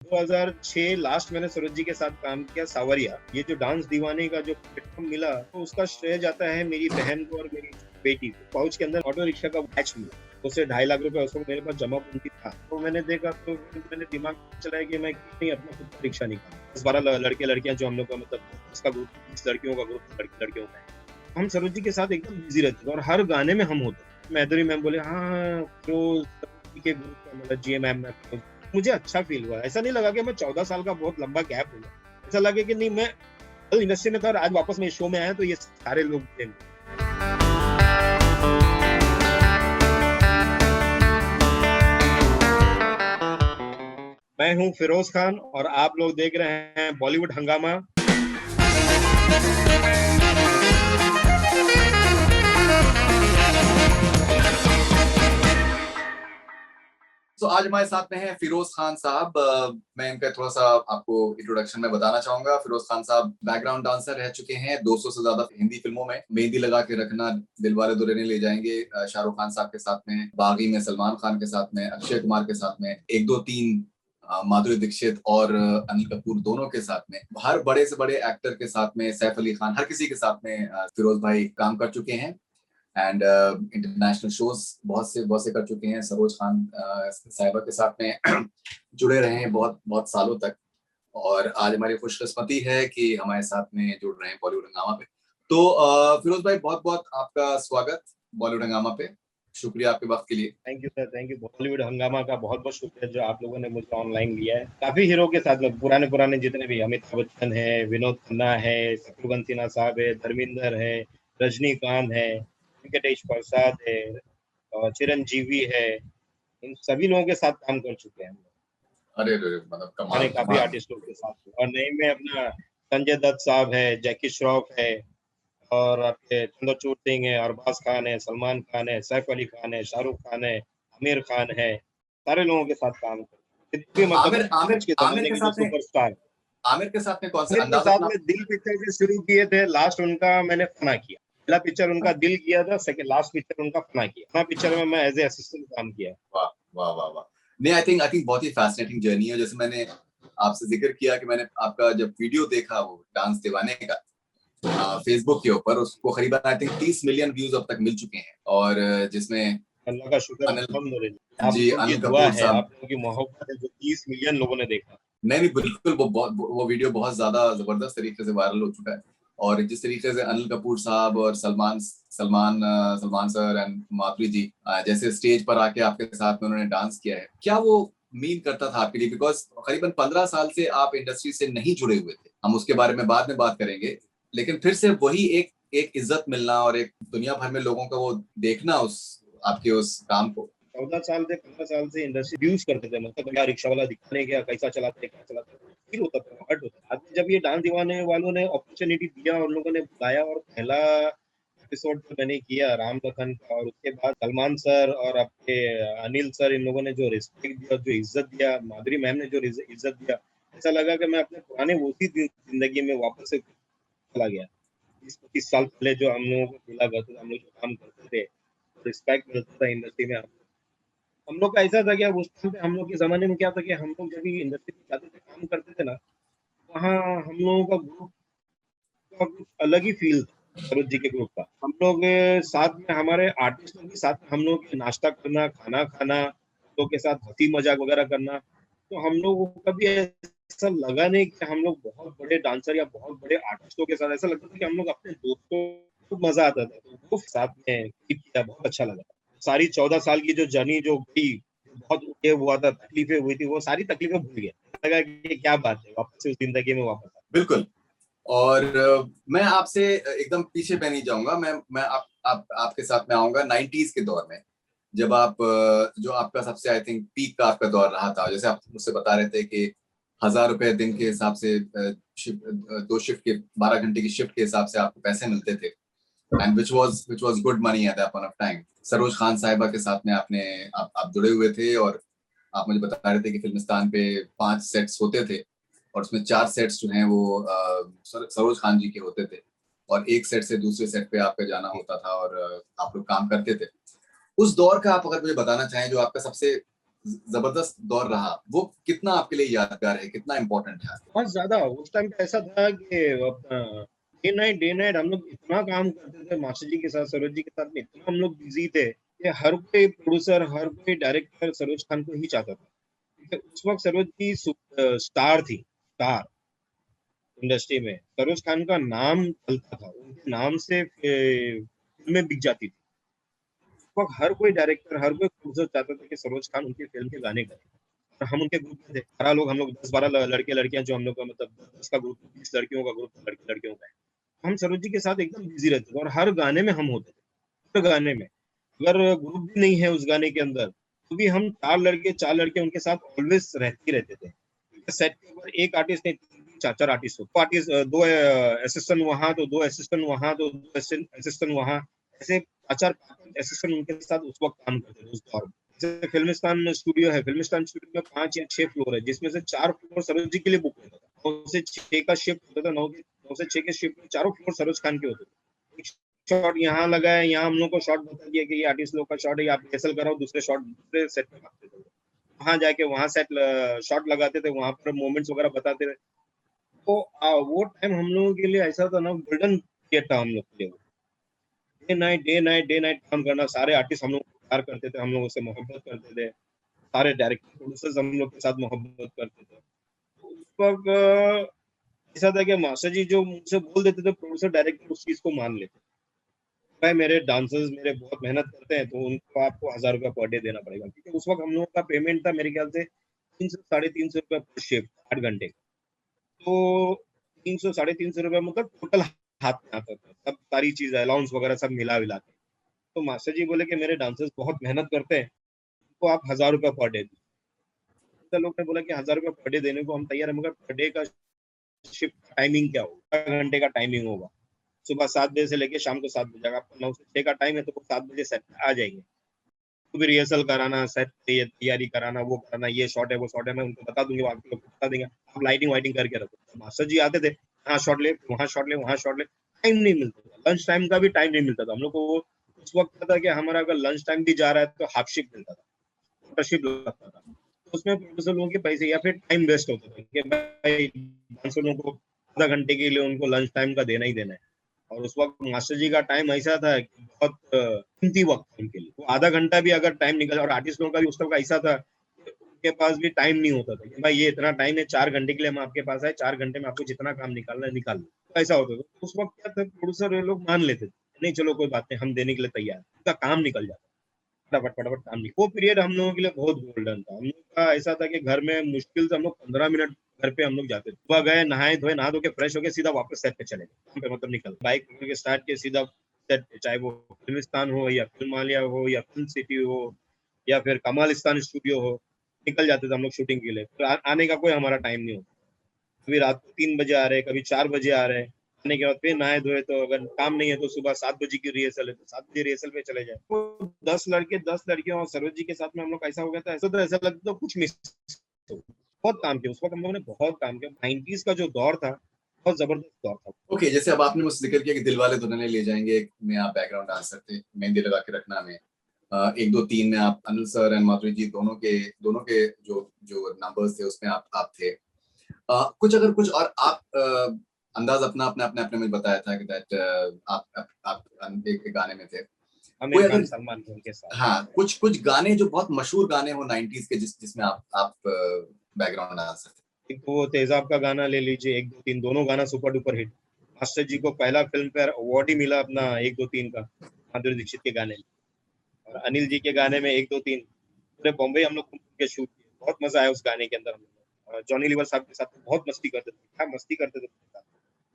2006 last मैंने सरोज जी के साथ काम किया सावरिया। ये जो डांस दीवाने का जो प्लेटफॉर्म मिला तो उसका श्रेय जाता है मेरी बहन को और मेरी बेटी को। पाउच के अंदर ऑटो रिक्शा का बैच मिला, उससे 2.5 लाख रुपए उस वक्त मेरे पास जमा पूंजी था। तो मैंने देखा तो मैंने दिमाग चलाया कि मैं क्यों नहीं अपना खुद का रिक्शा निकालूं। 10-12 लड़के लड़कियां जो हम लोग का मतलब उसका ग्रुप, 20 लड़कियों का ग्रुप, लड़के लड़कियों का है। हम सरोज जी के साथ एकदम बिजी रहते थे और हर गाने में हम होते। मैदरी मैम बोले हाँ तो सरोज जी के ग्रुप का मतलब जी मैम में मुझे अच्छा फील हुआ। ऐसा नहीं लगा कि मैं 14 साल का बहुत लंबा गैप हो गया। ऐसा लगे कि नहीं, मैं इंडस्ट्री में था और आज वापस मैं शो में आया तो ये सारे लोग थे। मैं हूं फिरोज खान और आप लोग देख रहे हैं बॉलीवुड हंगामा। तो आज हमारे साथ में है फिरोज खान साहब। मैं इनका थोड़ा सा आपको इंट्रोडक्शन में बताना चाहूंगा। फिरोज खान साहब बैकग्राउंड डांसर रह चुके हैं 200 से ज्यादा हिंदी फिल्मों में। मेहंदी लगा के रखना, दिलवाले दुल्हनिया ले जाएंगे शाहरुख खान साहब के साथ में, बागी में सलमान खान के साथ में, अक्षय कुमार के साथ में, 1 2 3 माधुरी दीक्षित और अनिल कपूर दोनों के साथ में, हर बड़े से बड़े एक्टर के साथ में, सैफ अली खान, हर किसी के साथ में फिरोज भाई काम कर चुके हैं। एंड इंटरनेशनल शोज बहुत से कर चुके हैं। सरोज खान साहिबा के साथ में जुड़े रहे हैं बहुत बहुत सालों तक। और आज हमारी खुशकिस्मती है कि हमारे साथ में जुड़ रहे हैं बॉलीवुड हंगामा पे। तो फिरोज भाई, बहुत बहुत आपका स्वागत बॉलीवुड हंगामा पे। शुक्रिया आपके वक्त के लिए। Thank you sir, thank you. Bollywood हंगामा का बहुत बहुत शुक्रिया जो आप लोगों ने मुझे ऑनलाइन लिया है। काफी हीरो के साथ में पुराने पुराने जितने भी, अमिताभ बच्चन है, विनोद खन्ना है, शत्रुघ्न सिन्हा साहब है, धर्मेंद्र है, रजनीकांत है, वेंकटेश प्रसाद है और चिरंजीवी है। इन सभी लोगों के साथ काम कर चुके हैं हम लोग, अरे अरे मतलब पुराने कमाल काफी कमाल। आर्टिस्टों के साथ में। और नए में अपना संजय दत्त साहब है, जैकी श्रॉफ है और आपके चंद्रचूड़ सिंह है, अरबाज खान है, सलमान खान है, सैफ अली खान है, शाहरुख खान है, आमिर खान है। सारे लोगों के साथ काम कर जितने मतलब आमिर आमिर आज के आमिर जमाने के के जो साथ में सुपरस्टार। आमिर के साथ में कौन सा आमिर के अंदाज साथ अपना? में दिल पिक्चर से शुरू किए थे, लास्ट उनका मैंने फना किया। पहला पिक्चर उनका दिल किया था, सेकंड लास्ट पिक्चर उनका फना किया। फना पिक्चर में मैं एज ए असिस्टेंट काम किया। वाह वाह वाह वाह। नहीं, आई थिंक बहुत ही फैसिनेटिंग जर्नी है। जैसे मैंने आपसे जिक्र किया कि मैंने आपका जब वीडियो देखा वो डांस दीवाने का फेसबुक के ऊपर, उसको करीबन आई थिंक 30 मिलियन व्यूज अब तक मिल चुके हैं। और जिसमें अल्लाह का शुक्र, अनिल अल्हम्दुलिल्लाह। आप जी, लोगों की अनिल दुआ कपूर है, साहब। आप लोगों की मोहब्बत है जो 30 मिलियन लोगों ने देखा। नहीं नहीं, बिल्कुल वो वीडियो बहुत ज्यादा जबरदस्त तरीके से वायरल हो चुका है। और जिस तरीके से अनिल कपूर साहब और सलमान सर एंड माधुरी जी जैसे स्टेज पर आके आपके साथ में उन्होंने डांस किया है, क्या वो मीन करता था आपके लिए? बिकॉज करीबन 15 साल से आप इंडस्ट्री से नहीं जुड़े हुए थे। हम उसके बारे में बाद में बात करेंगे, लेकिन फिर से वही एक एक इज्जत मिलना और एक दुनिया भर में लोगों का वो देखना उस आपके उस काम को। 14 साल से 15 साल से इंडस्ट्री यूज करते थे, मतलब क्या रिक्शा वाला दिखाने गया, कैसा चलाते क्या चलाते, फील होता था, हर्ट होता था। आज जब ये डांस दीवाने वालों ने अपॉर्चुनिटी दिया और लोगों ने बुलाया और पहला एपिसोड तो मैंने किया राम लखन का, और उसके बाद सलमान सर और आपके अनिल सर, इन लोगों ने जो रिस्पेक्ट दिया, जो इज्जत दिया, माधुरी मैम ने जो इज्जत दिया, ऐसा लगा कि मैं अपने पुराने उसी जिंदगी में वापस से चला गया। 20-25 साल पहले जो हम लोगों को मिला करते थे, हम लोग जो काम करते थे, रिस्पेक्ट मिलता था इंडस्ट्री में। हम लोग का ऐसा था कि अब उस टाइम पे हम लोग के जमाने में क्या था कि हम लोग जब भी इंडस्ट्री में जाते थे, काम करते थे ना, वहाँ हम लोगों का ग्रुप का कुछ अलग ही फील था। सरोज जी के ग्रुप का हम लोग साथ में, हमारे आर्टिस्टों के साथ हम लोग नाश्ता करना, खाना खाना, लोगों के साथ हंसी मजाक वगैरह करना। तो हम लोग को कभी ऐसा लगा नहीं कि हम लोग बहुत बड़े डांसर या बहुत बड़े आर्टिस्टों के साथ, ऐसा लगता था कि हम लोग अपने दोस्तों को, मजा आता था। तो वो साथ में किया, बहुत अच्छा लगा। सारी 14 साल की जो जर्नी जो गई, बहुत ये हुआ था, तकलीफें हुई थी, वो सारी तकलीफें भूल गया। लगा कि क्या बात है, वापस से उस जिंदगी में वापस आ। बिल्कुल। और मैं आपसे एकदम पीछे पे नहीं जाऊंगा। मैं आपके साथ में आऊंगा 90s के दौर में, जब आप जो आपका सबसे आई थिंक पीक का आपका दौर रहा था। जैसे आप मुझसे बता रहे थे कि 1,000 रुपए दिन के हिसाब से, 2 शिफ्ट के 12 घंटे की शिफ्ट के हिसाब से आपको पैसे मिलते थे। And which was good money at that point of time. Saroj Khan साहिबा के साथ में आप जुड़े हुए थे। और आप मुझे बता रहे थे कि फिल्मिस्तान पे 5 सेट्स होते थे और उसमें 4 सेट्स जो हैं वो सरोज खान जी के होते थे। और एक सेट से दूसरे सेट पे आपका जाना होता था और आप लोग काम करते थे। उस दौर का आप अगर मुझे बताना चाहें, जो आपका सबसे जबरदस्त दौर रहा, वो कितना आपके लिए यादगार है, कितना इम्पोर्टेंट है? बहुत ज्यादा उस टाइम पे ऐसा था कि डे नाइट हम लोग इतना काम करते थे मास्टर जी के साथ, सरोज जी के साथ में इतना हम लोग बिजी थे कि हर कोई प्रोड्यूसर, हर कोई डायरेक्टर सरोज खान को ही चाहता था, क्योंकि उस वक्त सरोज जी स्टार थी, स्टार इंडस्ट्री में। सरोज खान का नाम चलता था, उनके नाम से फिल्में बिक जाती थी। उस वक्त हर कोई डायरेक्टर, हर कोई प्रोड्यूसर चाहता था कि सरोज खान उनकी फिल्म के गाने करें। और हम उनके ग्रुप में थे, 12 लोग, हम लोग 10-12 लड़के लड़कियां, जो हम लोग का मतलब 10 का ग्रुप, 20 लड़कियों का ग्रुप, लड़के लड़कियों का है। हम सरोज जी के साथ एकदम बिजी रहते थे और हर गाने में हम होते थे, हर गाने में। अगर ग्रुप भी नहीं है उस गाने के अंदर, तो भी हम 4 लड़के उनके साथ ऑलवेज रहते ही रहते थे। सेट के ऊपर एक आर्टिस्ट नहीं, 4-4 आर्टिस्ट हो, आर्टिस्ट, 2 असिस्टेंट वहां तो 2 असिस्टेंट वहां तो 2 असिस्टेंट वहां, ऐसे 4-4 असिस्टेंट उनके साथ उस वक्त काम करते थे उस दौर में। जैसे फिल्मिस्तान स्टूडियो है, फिल्मिस्तान स्टूडियो में 5 या 6 फ्लोर है, जिसमें से 4 फ्लोर सरोज जी के लिए बुक होता था। 9 से 6 का शिफ्ट होता था, 9 से 6 के शिफ्ट में चारों फ्लोर सरोज खान के होते थे। एक शॉट यहाँ लगा है, यहाँ हम लोग को शॉट बता दिया कि ये आर्टिस्ट लोग का शॉट है, आप रिहर्सल कराओ, दूसरे शॉट दूसरे सेट पे भागते थे। वहां जाके वहां सेट शॉट लगाते थे, वहां पर मोमेंट्स वगैरह बताते थे। तो वो टाइम हम लोगों के लिए ऐसा था ना, गोल्डन पीरियड था हम लोग के लिए। डे नाइट काम करना, सारे आर्टिस्ट हम लोग को प्यार करते थे, हम लोगों से मोहब्बत करते थे, सारे डायरेक्टर प्रोड्यूसर्स हम लोग के साथ मोहब्बत करते थे। तो उस वक्त ऐसा था कि मास्टर जी जो मुझसे बोल देते थे, प्रोड्यूसर डायरेक्टर उस चीज को मान लेते। भाई मेरे डांसर्स मेरे बहुत मेहनत करते हैं, तो उनको आपको 1000 रुपया पर डे देना पड़ेगा, क्योंकि उस वक्त हम लोगों का पेमेंट था मेरे ख्याल से 300-350 रुपया पर शिफ्ट, 8 घंटे। तो 300-350 रुपया मतलब टोटल हाथ में आता था, सब सारी चीज अलाउंस वगैरह सब मिला विला के। तो मास्टर जी बोले कि मेरे डांसर्स बहुत मेहनत करते हैं, तो आप 1000 रुपया पर डे। तो लोग ने बोला कि 1000 रुपया पर डे देने को हम तैयार है, मगर पर डे का शिफ्ट टाइमिंग क्या होगा, 4 घंटे का टाइमिंग होगा। सुबह 7 बजे से लेके शाम को 7 बजे, अगर आपका 9 से 6 का टाइम है तो वो 7 बजे सेट आ जाएंगे। तो भी रिहर्सल कराना, सेट ये तैयारी कराना, वो कराना, ये शॉट है वो शॉट है, मैं उनको बता दूंगी, वो आपको बता देंगे, आप लाइटिंग वाइटिंग करके रखो। तो मास्टर जी आते थे, यहाँ शॉट ले, वहाँ शॉट ले, वहाँ शॉट ले, टाइम नहीं मिलता था, लंच टाइम का भी टाइम नहीं मिलता था हम लोग को। उस वक्त था कि हमारा अगर लंच टाइम भी जा रहा है तो हाफ शिफ्ट मिलता था, छोटा शिफ्ट लगता था। तो उसमें प्रोड्यूसर लोगों के पैसे या फिर टाइम वेस्ट होता था कि भाई डांसर लोगों को आधा घंटे के लिए उनको लंच टाइम का देना ही देना है। और उस वक्त मास्टर जी का टाइम ऐसा था कि बहुत कीमती वक्त था उनके लिए। वो आधा घंटा भी अगर टाइम निकल, और आर्टिस्ट लोगों का भी उस वक्त ऐसा था कि उनके पास भी टाइम नहीं होता था कि भाई ये इतना टाइम है, 4 घंटे के लिए हम आपके पास आए, 4 घंटे में आपको जितना काम निकालना है निकाल लो। तो ऐसा होता था। तो उस वक्त क्या था, प्रोड्यूसर लोग मान लेते थे, नहीं चलो कोई बात नहीं, हम देने के लिए तैयार हैं। उनका काम निकल जाता, फटाफट फटाफट काम नहीं। वो पीरियड हम लोगों के लिए बहुत गोल्डन था। हम लोग का ऐसा था कि घर में मुश्किल से हम लोग 15 मिनट घर पे हम लोग जाते थे, सुबह गए, नहाए धोए, नहा धो के फ्रेश हो गए, सीधा वापस सेट पे चले गए, वहाँ पे मतलब निकल बाइक के स्टार्ट के सीधा सेट पे, चाहे वो फिल्मिस्तान हो या फिल्मालिया हो या फिल्म सिटी हो या फिर कमालिस्तान स्टूडियो हो, निकल जाते थे हम लोग शूटिंग के लिए। फिर आने का कोई हमारा टाइम नहीं होता। कभी रात को 3 बजे आ रहे हैं, कभी 4 बजे आ रहे हैं। आने के बाद फिर नहाए धोए, तो अगर काम नहीं है तो सुबह 7 बजे की रिहर्सल है तो 7 बजे रिहर्सल पे चले जाए। तो 10 लड़के 10 लड़कियों और सरोज जी के साथ में हम लोग ऐसा हो गया था, ऐसा तो ऐसा लगता था कुछ मिस हो। बहुत काम किया उस वक्त हम लोगों ने, बहुत काम किया। 90s का जो दौर था, बहुत जबरदस्त दौर था। ओके, जैसे अब आपने मुझसे जिक्र किया कि दिलवाले दुल्हनिया ले जाएंगे में आप बैकग्राउंड डांसर थे, मेहंदी लगा के रखना में 1 2 3 में आप अनिल सर एंड माधुरी जी दोनों के जो जो नंबर्स थे उसमें आप थे। कुछ अगर कुछ और आप अंदाज अपना अपने अपने अपने में बताया था कि दैट आप एक गाने में थे कोई आमिर अगर। खान सलमान खान के साथ। हाँ, कुछ कुछ गाने जो बहुत मशहूर गाने हो 90s के जिसमें आप बैकग्राउंड डांसर थे। एक तो वो तेजाब का गाना ले लीजिए, 1 2 3, दोनों गाना सुपर डुपर हिट। मास्टर जी को पहला फिल्म फेयर अवार्ड ही मिला अपना 1 2 3 का, माधुरी दीक्षित के गाने। और अनिल जी के गाने में 1 2 3 पूरे बॉम्बे हम लोग के शूट किए, बहुत मजा आया उस गाने के अंदर। हम लोग जॉनी लीवर साहब के साथ तो बहुत मस्ती करते थे, क्या मस्ती करते थे उनके साथ,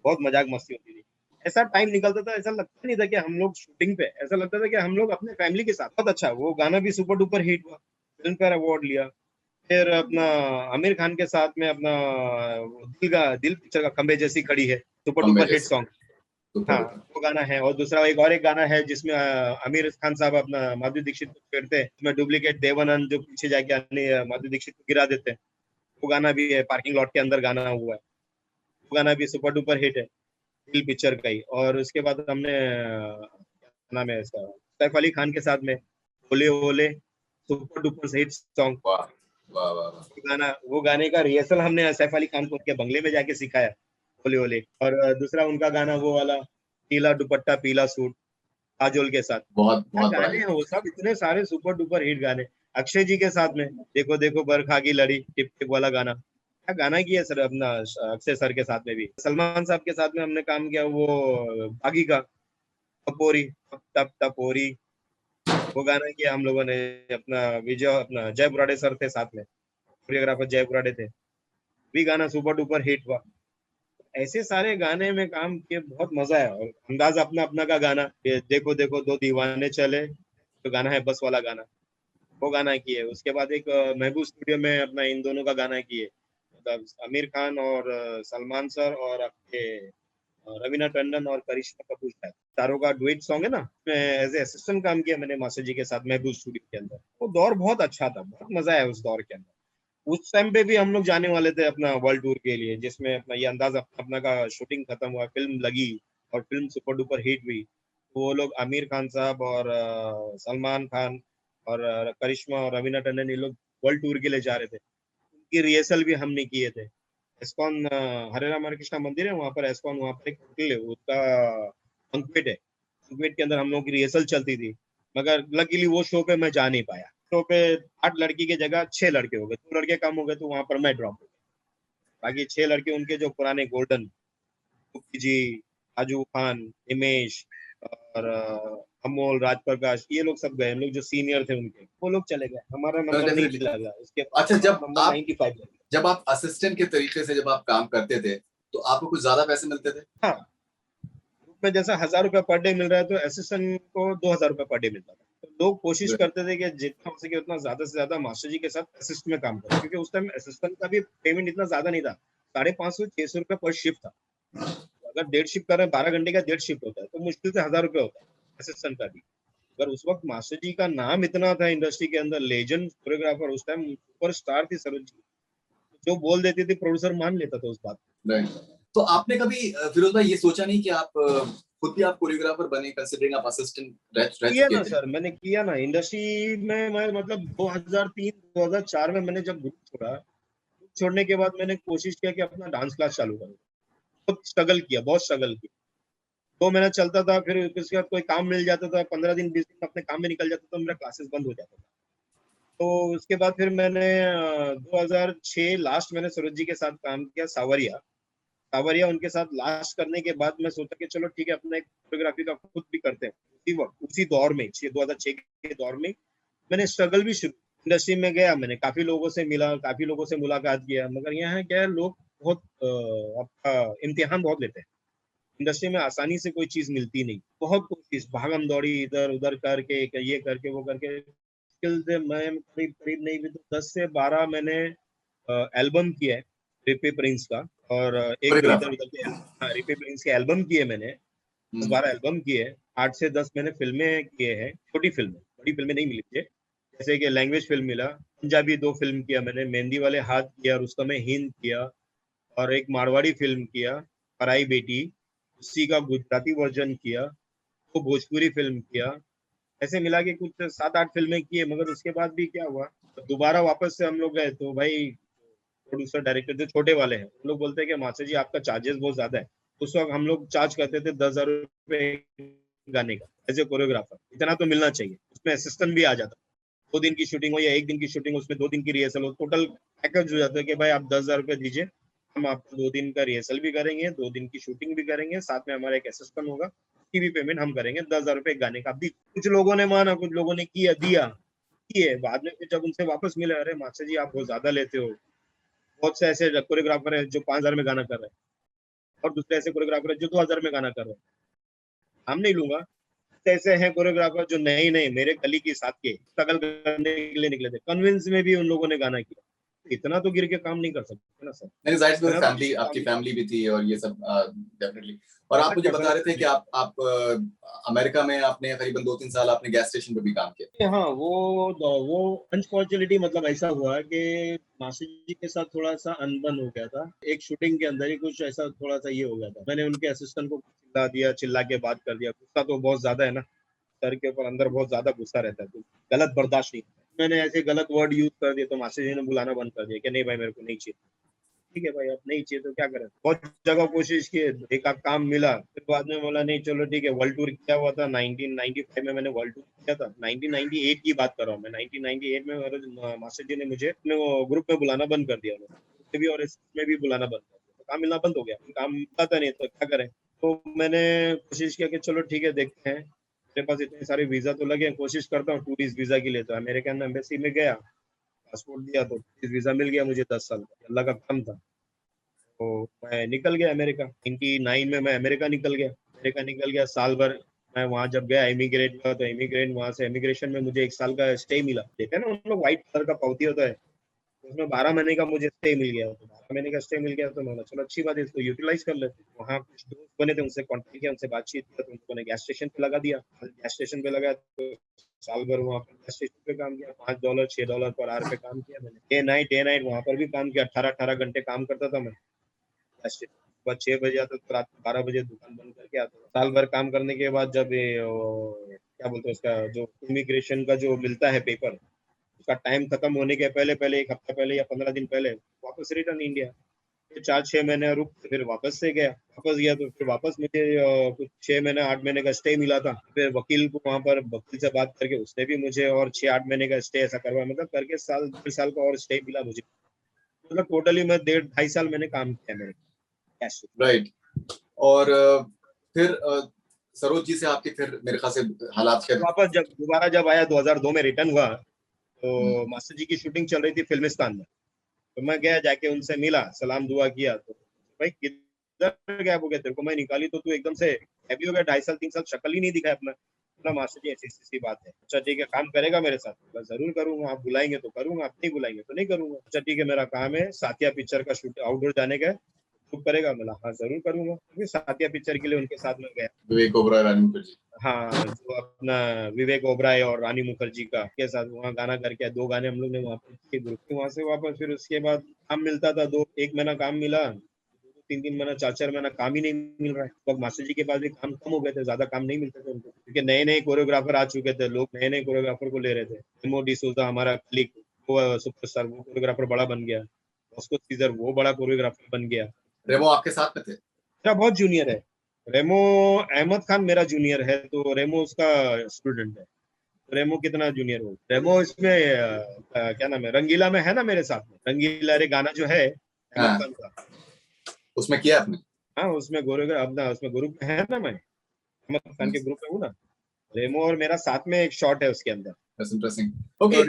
बहुत मजाक मस्ती होती थी। ऐसा टाइम निकलता था, ऐसा लगता नहीं था कि हम लोग शूटिंग पे, ऐसा लगता था कि हम लोग अपने फैमिली के साथ। बहुत अच्छा, वो गाना भी सुपर डुपर हिट हुआ, फिल्म फेयर अवार्ड लिया। फिर अपना आमिर खान के साथ में अपना दिल पिक्चर का खंबे जैसी खड़ी है, सुपर बॉम्बे डुपर हिट जैसे सॉन्ग। सुपर हाँ, डुपर। वो गाना है। और दूसरा एक गाना है जिसमें आमिर खान साहब अपना माधुरी दीक्षित को छेड़ते हैं, उसमें डुप्लीकेट देवानंद जो पीछे जाके माधुरी दीक्षित को गिरा देते हैं, वो गाना भी है, पार्किंग लॉट के अंदर गाना हुआ है। वो गाना भी सुपर डुपर हिट है, दिल पिक्चर का ही। और उसके बाद हमने क्या नाम है इसका, सैफ अली खान के साथ में ओले ओले, सुपर डुपर हिट सॉन्ग। वाह वाह वाह वाह। वो गाने का रिहर्सल हमने सैफ अली खान को उनके बंगले में जाके सिखाया, ओले ओले। और दूसरा उनका गाना वो वाला, पीला दुपट्टा पीला सूट, काजोल के साथ। बहुत क्या बहुत बड़ा गाने हिट। हैं वो सब, इतने सारे सुपर डुपर हिट गाने। अक्षय जी के साथ में देखो देखो बरखा की लड़ी, टिप टिप वाला गाना, क्या गाना किया सर अपना अक्षय सर के साथ में भी। सलमान साहब के साथ में हमने काम किया वो बागी का, टपोरी टप टप टपोरी, वो गाना किया हम लोगों ने। अपना विजय, अपना जय बुराड़े सर थे साथ में, कोरियोग्राफर जय बुराड़े थे, भी गाना सुपर डुपर हिट हुआ। ऐसे सारे गाने में काम किए, बहुत मजा है। और अंदाज अपना अपना का गाना, ये देखो देखो दो दीवाने चले, तो गाना है बस वाला गाना, वो गाना किए। उसके बाद एक महबूब स्टूडियो में अपना इन दोनों का गाना किए, मतलब आमिर खान और सलमान सर और आपके रवीना टंडन और करिश्मा कपूर शायद, चारों का डुएट सॉन्ग है ना। एज ए असिस्टेंट काम किया मैंने मास्टर जी के साथ महबूब स्टूडियो के अंदर। वो दौर बहुत अच्छा था, बहुत मजा आया उस दौर के अंदर। उस टाइम पे भी हम लोग जाने वाले थे अपना वर्ल्ड टूर के लिए, जिसमें अपना ये अंदाज अपना अपना का शूटिंग खत्म हुआ, फिल्म लगी और फिल्म सुपर डुपर हिट हुई। तो वो लोग आमिर खान साहब और सलमान खान और करिश्मा और रवीना टंडन, ये लोग वर्ल्ड टूर के लिए जा रहे थे। उनकी रिहर्सल भी हमने किए थे। एस्कॉन हरे राम हरे कृष्णा मंदिर है वहां पर, एस्कॉन वहां पर एक होटल है उसका, अंकवेट है। अंकवेट के अंदर हम लोगों की रिहर्सल चलती थी, मगर लकीली वो शो पे मैं जा नहीं पाया। शो पे 8 लड़की की जगह 6 लड़के हो गए, 2 लड़के कम हो गए, तो वहां पर मैं ड्रॉप हो गया। बाकी 6 लड़के उनके जो पुराने गोल्डन, गुप्ती जी, आजू खान, हिमेश और अमोल राजप्रकाश, ये लोग सब गए। हम लोग जो सीनियर थे उनके, वो लोग चले गए, हमारा नंबर नहीं डेफिनेटली। लगा। उसके अच्छा, बाद नंबर 95 लगा। जब आप असिस्टेंट के तरीके से जब आप काम करते थे, तो आपको कुछ ज्यादा पैसे मिलते थे? हाँ, ग्रुप में जैसा 1,000 रुपये पर डे मिल रहा है, तो असिस्टेंट को 2,000 रुपये पर डे मिलता था। तो लोग कोशिश करते थे कि जितना हो सके उतना ज्यादा से ज्यादा मास्टर जी के साथ असिस्ट में काम करें, क्योंकि उस टाइम असिस्टेंट का भी पेमेंट इतना ज्यादा नहीं था, 550-600 रुपये पर शिफ्ट था। अगर 1.5 शिफ्ट कर रहे हैं, 12 घंटे का 1.5 शिफ्ट होता है, तो मुश्किल से 1,000 रुपये होता है असिस्टेंट का भी। अगर उस वक्त मास्टर जी का नाम इतना था इंडस्ट्री के अंदर, लेजेंड कोरियोग्राफर, उस टाइम सुपर स्टार थी सरोज जी, जो बोल देती थी प्रोड्यूसर मान लेता था उस बात को। राइट। तो आपने कभी फिरोज भाई ये सोचा नहीं कि आप खुद भी आप कोरियोग्राफर बने, कंसिडरिंग आप असिस्टेंट रह किया चुके ना थे? सर, मैंने किया ना इंडस्ट्री में। मैं मतलब 2003-2004 में मैंने जब ग्रुप छोड़ा, ग्रुप छोड़ने के बाद मैंने कोशिश किया कि अपना डांस क्लास चालू करूँ। बहुत स्ट्रगल किया, बहुत स्ट्रगल किया। 2 महीना चलता था, फिर उसके बाद कोई काम मिल जाता था, 15 दिन 20 दिन अपने काम में निकल जाता था, तो मेरा क्लासेस बंद हो जाता था। तो उसके बाद फिर मैंने 2006 लास्ट मैंने सूरज जी के साथ काम किया, सावरिया। सावरिया उनके साथ लास्ट करने के बाद मैं सोचा कि चलो ठीक है, अपना एक फोटोग्राफी का खुद भी करते हैं। उसी वक्त, उसी दौर में, 2006 के दौर में मैंने स्ट्रगल भी शुरू। इंडस्ट्री में गया, मैंने काफी लोगों से मिला, काफी लोगों से मुलाकात किया, मगर यहाँ क्या है, लोग बहुत आपका इम्तिहान बहुत लेते हैं। इंडस्ट्री में आसानी से कोई चीज मिलती नहीं, बहुत कोशिश, भागम दौड़ी, इधर उधर करके, ये करके वो करके, मुश्किल से मैं करीब करीब नहीं भी तो 10 से 12 मैंने एल्बम किया है रिपी प्रिंस का। और एक दो इधर कोरियोग्राफर। उधर के, हाँ, रिपी प्रिंस के एल्बम किए मैंने, 10-12 एल्बम किए। 8 से 10 मैंने फिल्में किए हैं, छोटी फिल्में, बड़ी फिल्में नहीं मिली मुझे। जैसे कि लैंग्वेज फिल्म मिला, पंजाबी 2 फिल्म किया मैंने, मेहंदी वाले हाथ किया, रुस्तम हिंद किया, और एक मारवाड़ी फिल्म किया, पराई बेटी, उसी का गुजराती वर्जन किया, तो भोजपुरी फिल्म किया। ऐसे मिला के कुछ 7-8 फिल्में किए। मगर उसके बाद भी क्या हुआ, दोबारा वापस से हम लोग गए, तो भाई प्रोड्यूसर डायरेक्टर जो छोटे वाले हैं, उन लोग बोलते हैं कि मास्टर जी आपका चार्जेस बहुत ज्यादा है। उस वक्त हम लोग चार्ज करते थे 10,000 रुपये गाने का, एज ए कोरियोग्राफर इतना तो मिलना चाहिए। उसमें असिस्टेंट भी आ जाता, 2 दिन की शूटिंग हो या 1 दिन की शूटिंग, उसमें 2 दिन की रिहर्सल हो, टोटल पैकेज हो जाता है कि भाई आप 10,000 रुपये दीजिए, हम आपको 2 दिन का रिहर्सल भी करेंगे, 2 दिन की शूटिंग भी करेंगे, साथ में हमारा एक असिस्टेंट होगा, उसकी भी पेमेंट हम करेंगे, 10,000 रुपये गाने का भी। कुछ लोगों ने माना, कुछ लोगों ने किया, दिया, किए। बाद में फिर जब उनसे वापस मिले, अरे मास्टर जी आप बहुत ज्यादा लेते हो। बहुत से ऐसे कोरियोग्राफर है जो 5,000 में गाना कर रहे हैं, और दूसरे ऐसे कोरियोग्राफर है जो 2,000 में गाना कर रहे हैं। हम नहीं लूंगा। ऐसे हैं कोरियोग्राफर जो नहीं नहीं, मेरे कली के साथ के स्ट्रगल करने के लिए निकले थे, कन्विंस में भी उन लोगों ने गाना किया। इतना तो गिर के काम नहीं कर सकते ना सर, नहीं, जाहिर सी बात है, इतना तो गिर फैमिली, के काम आपकी नहीं कर फैमिली भी थी और ये सब डेफिनेटली। और आप मुझे बता रहे थे कि सकते। आप अमेरिका में आपने करीबन 2-3 साल आपने गैस स्टेशन पे भी काम किया। हाँ, वो अनफॉर्चुनेटली मतलब ऐसा हुआ कि मासी जी के साथ थोड़ा सा अनबन हो गया था। एक शूटिंग के अंदर ही कुछ ऐसा थोड़ा सा ये हो गया था, मैंने उनके असिस्टेंट को चिल्ला दिया, चिल्ला के बात कर दिया। गुस्सा तो बहुत ज्यादा है ना, सर के ऊपर अंदर बहुत ज्यादा गुस्सा रहता है, तो गलत बर्दाश्त नहीं। मैंने ऐसे गलत वर्ड यूज कर दिया तो मास्टर जी ने बुलाना बंद कर दिया कि नहीं भाई मेरे को नहीं चाहिए। ठीक है भाई, अब नहीं चाहिए तो क्या करें। बहुत जगह कोशिश की, एक आध काम मिला, फिर बाद में बोला नहीं चलो ठीक है। वर्ल्ड टूर किया हुआ था 1995 में, मैंने वर्ल्ड टूर किया था। 1998 की बात कर रहा हूँ मैं। 1998 में मास्टर जी ने मुझे अपने ग्रुप में बुलाना बंद कर दिया उन्होंने, भी और इसमें भी बुलाना बंद कर दिया, तो काम मिलना बंद हो गया। काम मिलता था नहीं तो क्या करें। तो मैंने कोशिश किया कि चलो ठीक है देखते हैं, मेरे पास इतने सारे वीजा तो लगे हैं, कोशिश करता हूँ टूरिस्ट वीजा के लिए। तो अमेरिकन एम्बेसी में गया, पासपोर्ट दिया तो वीजा मिल गया मुझे 10 साल का। अल्लाह का काम था। तो मैं निकल गया अमेरिका। 99 में मैं अमेरिका निकल गया। अमेरिका निकल गया, साल भर मैं वहां जब गया इमिग्रेट हुआ तो इमिग्रेट वहां से इमिग्रेशन में मुझे 1 साल का स्टे मिला। देखा ना उन लोग व्हाइट कलर का पावती होता है, उसमें 12 महीने का मुझे स्टे मिल गया। तो 12 महीने का स्टे मिल गया तो मैंने चलो अच्छी बात है, इसको यूटिलाइज कर लेते। वहाँ कुछ दोस्त बने थे, उनसे कॉन्टेक्ट किया, उनसे बातचीत किया, तो उनको गैस स्टेशन पे लगा दिया। गैस स्टेशन पे लगा तो साल भर वहाँ पर गैस स्टेशन पे काम किया। $5 $6 पर आवर पे काम किया मैंने। डे नाइट वहाँ पर भी काम किया। 18-18 घंटे काम करता था मैं। सुबह 6 बजे आता था, रात को 12 बजे दुकान बंद करके आता था। साल भर काम करने के बाद जब ये क्या बोलते हैं उसका जो इमिग्रेशन का जो मिलता है पेपर, उसका टाइम खत्म होने के पहले पहले 1 हफ्ता पहले या 15 दिन पहले वापस रिटर्न इंडिया। फिर 4-6 महीने रुक फिर वापस से गया। वापस गया तो फिर वापस मुझे कुछ 6 महीने 8 महीने का स्टे मिला था। फिर वकील को वहां पर वकील से बात करके उसने भी मुझे और 6-8 महीने का स्टे ऐसा करवाया, मतलब करके साल 2 साल का और स्टे मिला मुझे। मतलब टोटली मैं 1.5 2.5 साल मैंने काम किया मेरे कैश। राइट। और फिर सरोज जी से आपके फिर मेरे ख्याल से हालात फिर वापस जब दोबारा जब आया 2002 में रिटर्न हुआ तो मास्टर जी की शूटिंग चल रही थी फिल्मिस्तान में। तो मैं गया, जाके उनसे मिला, सलाम दुआ किया। तो भाई किधर गया हो गया, तेरे को मैं निकाली तो तू एकदम से हैप्पी हो गया। 2.5 3 साल शक्ल ही नहीं दिखा अपना। बोला मास्टर जी ऐसी ऐसी बात है। अच्छा ठीक है, काम करेगा मेरे साथ? बोला जरूर करूंगा, आप बुलाएंगे तो करूंगा, आप नहीं बुलाएंगे तो नहीं करूंगा। अच्छा ठीक है, मेरा काम है साथिया पिक्चर का शूट आउटडोर जाने का, शूट करेगा? बोला हाँ जरूर करूंगा। फिर साथिया पिक्चर के लिए उनके साथ में गया। विवेक ओबराय, रानी मुखर्जी। हाँ, जो अपना विवेक ओबराय और रानी मुखर्जी का के साथ वहाँ गाना करके 2 गाने हम लोग ने वहाँ पर किए ग्रुप के। वहां से वापस फिर उसके बाद काम मिलता था, 1 महीना काम मिला, 3 3 महीना 4 4 महीना काम ही नहीं मिल रहा है। तो मास्टर जी के पास भी काम कम हो गए थे, ज्यादा काम नहीं मिलते थे उनको, क्योंकि नए नए कोरियोग्राफर आ चुके थे, लोग नए नए कोरियोग्राफर को ले रहे थे। रेमो डिसूजा हमारा क्लिक, वो सुपरस्टार, वो कोरियोग्राफर बड़ा बन गया। उसको सीजर, वो बड़ा कोरियोग्राफर बन गया। रेमो आपके साथ में थे? मेरा बहुत जूनियर है रेमो। अहमद खान मेरा जूनियर है, तो रेमो उसका स्टूडेंट है। रेमो कितना जूनियर हो, रेमो इसमें क्या नाम है, रंगीला में है ना मेरे साथ में। रंगीला रे गाना जो है अहमद हाँ, खान का। उसमें किया आपने? हाँ उसमें अपना उसमें ग्रुप में है ना, मैं अहमद खान के ग्रुप में हूँ ना। रेमो और मेरा साथ में एक शॉट है उसके अंदर। That's interesting. तो ओके।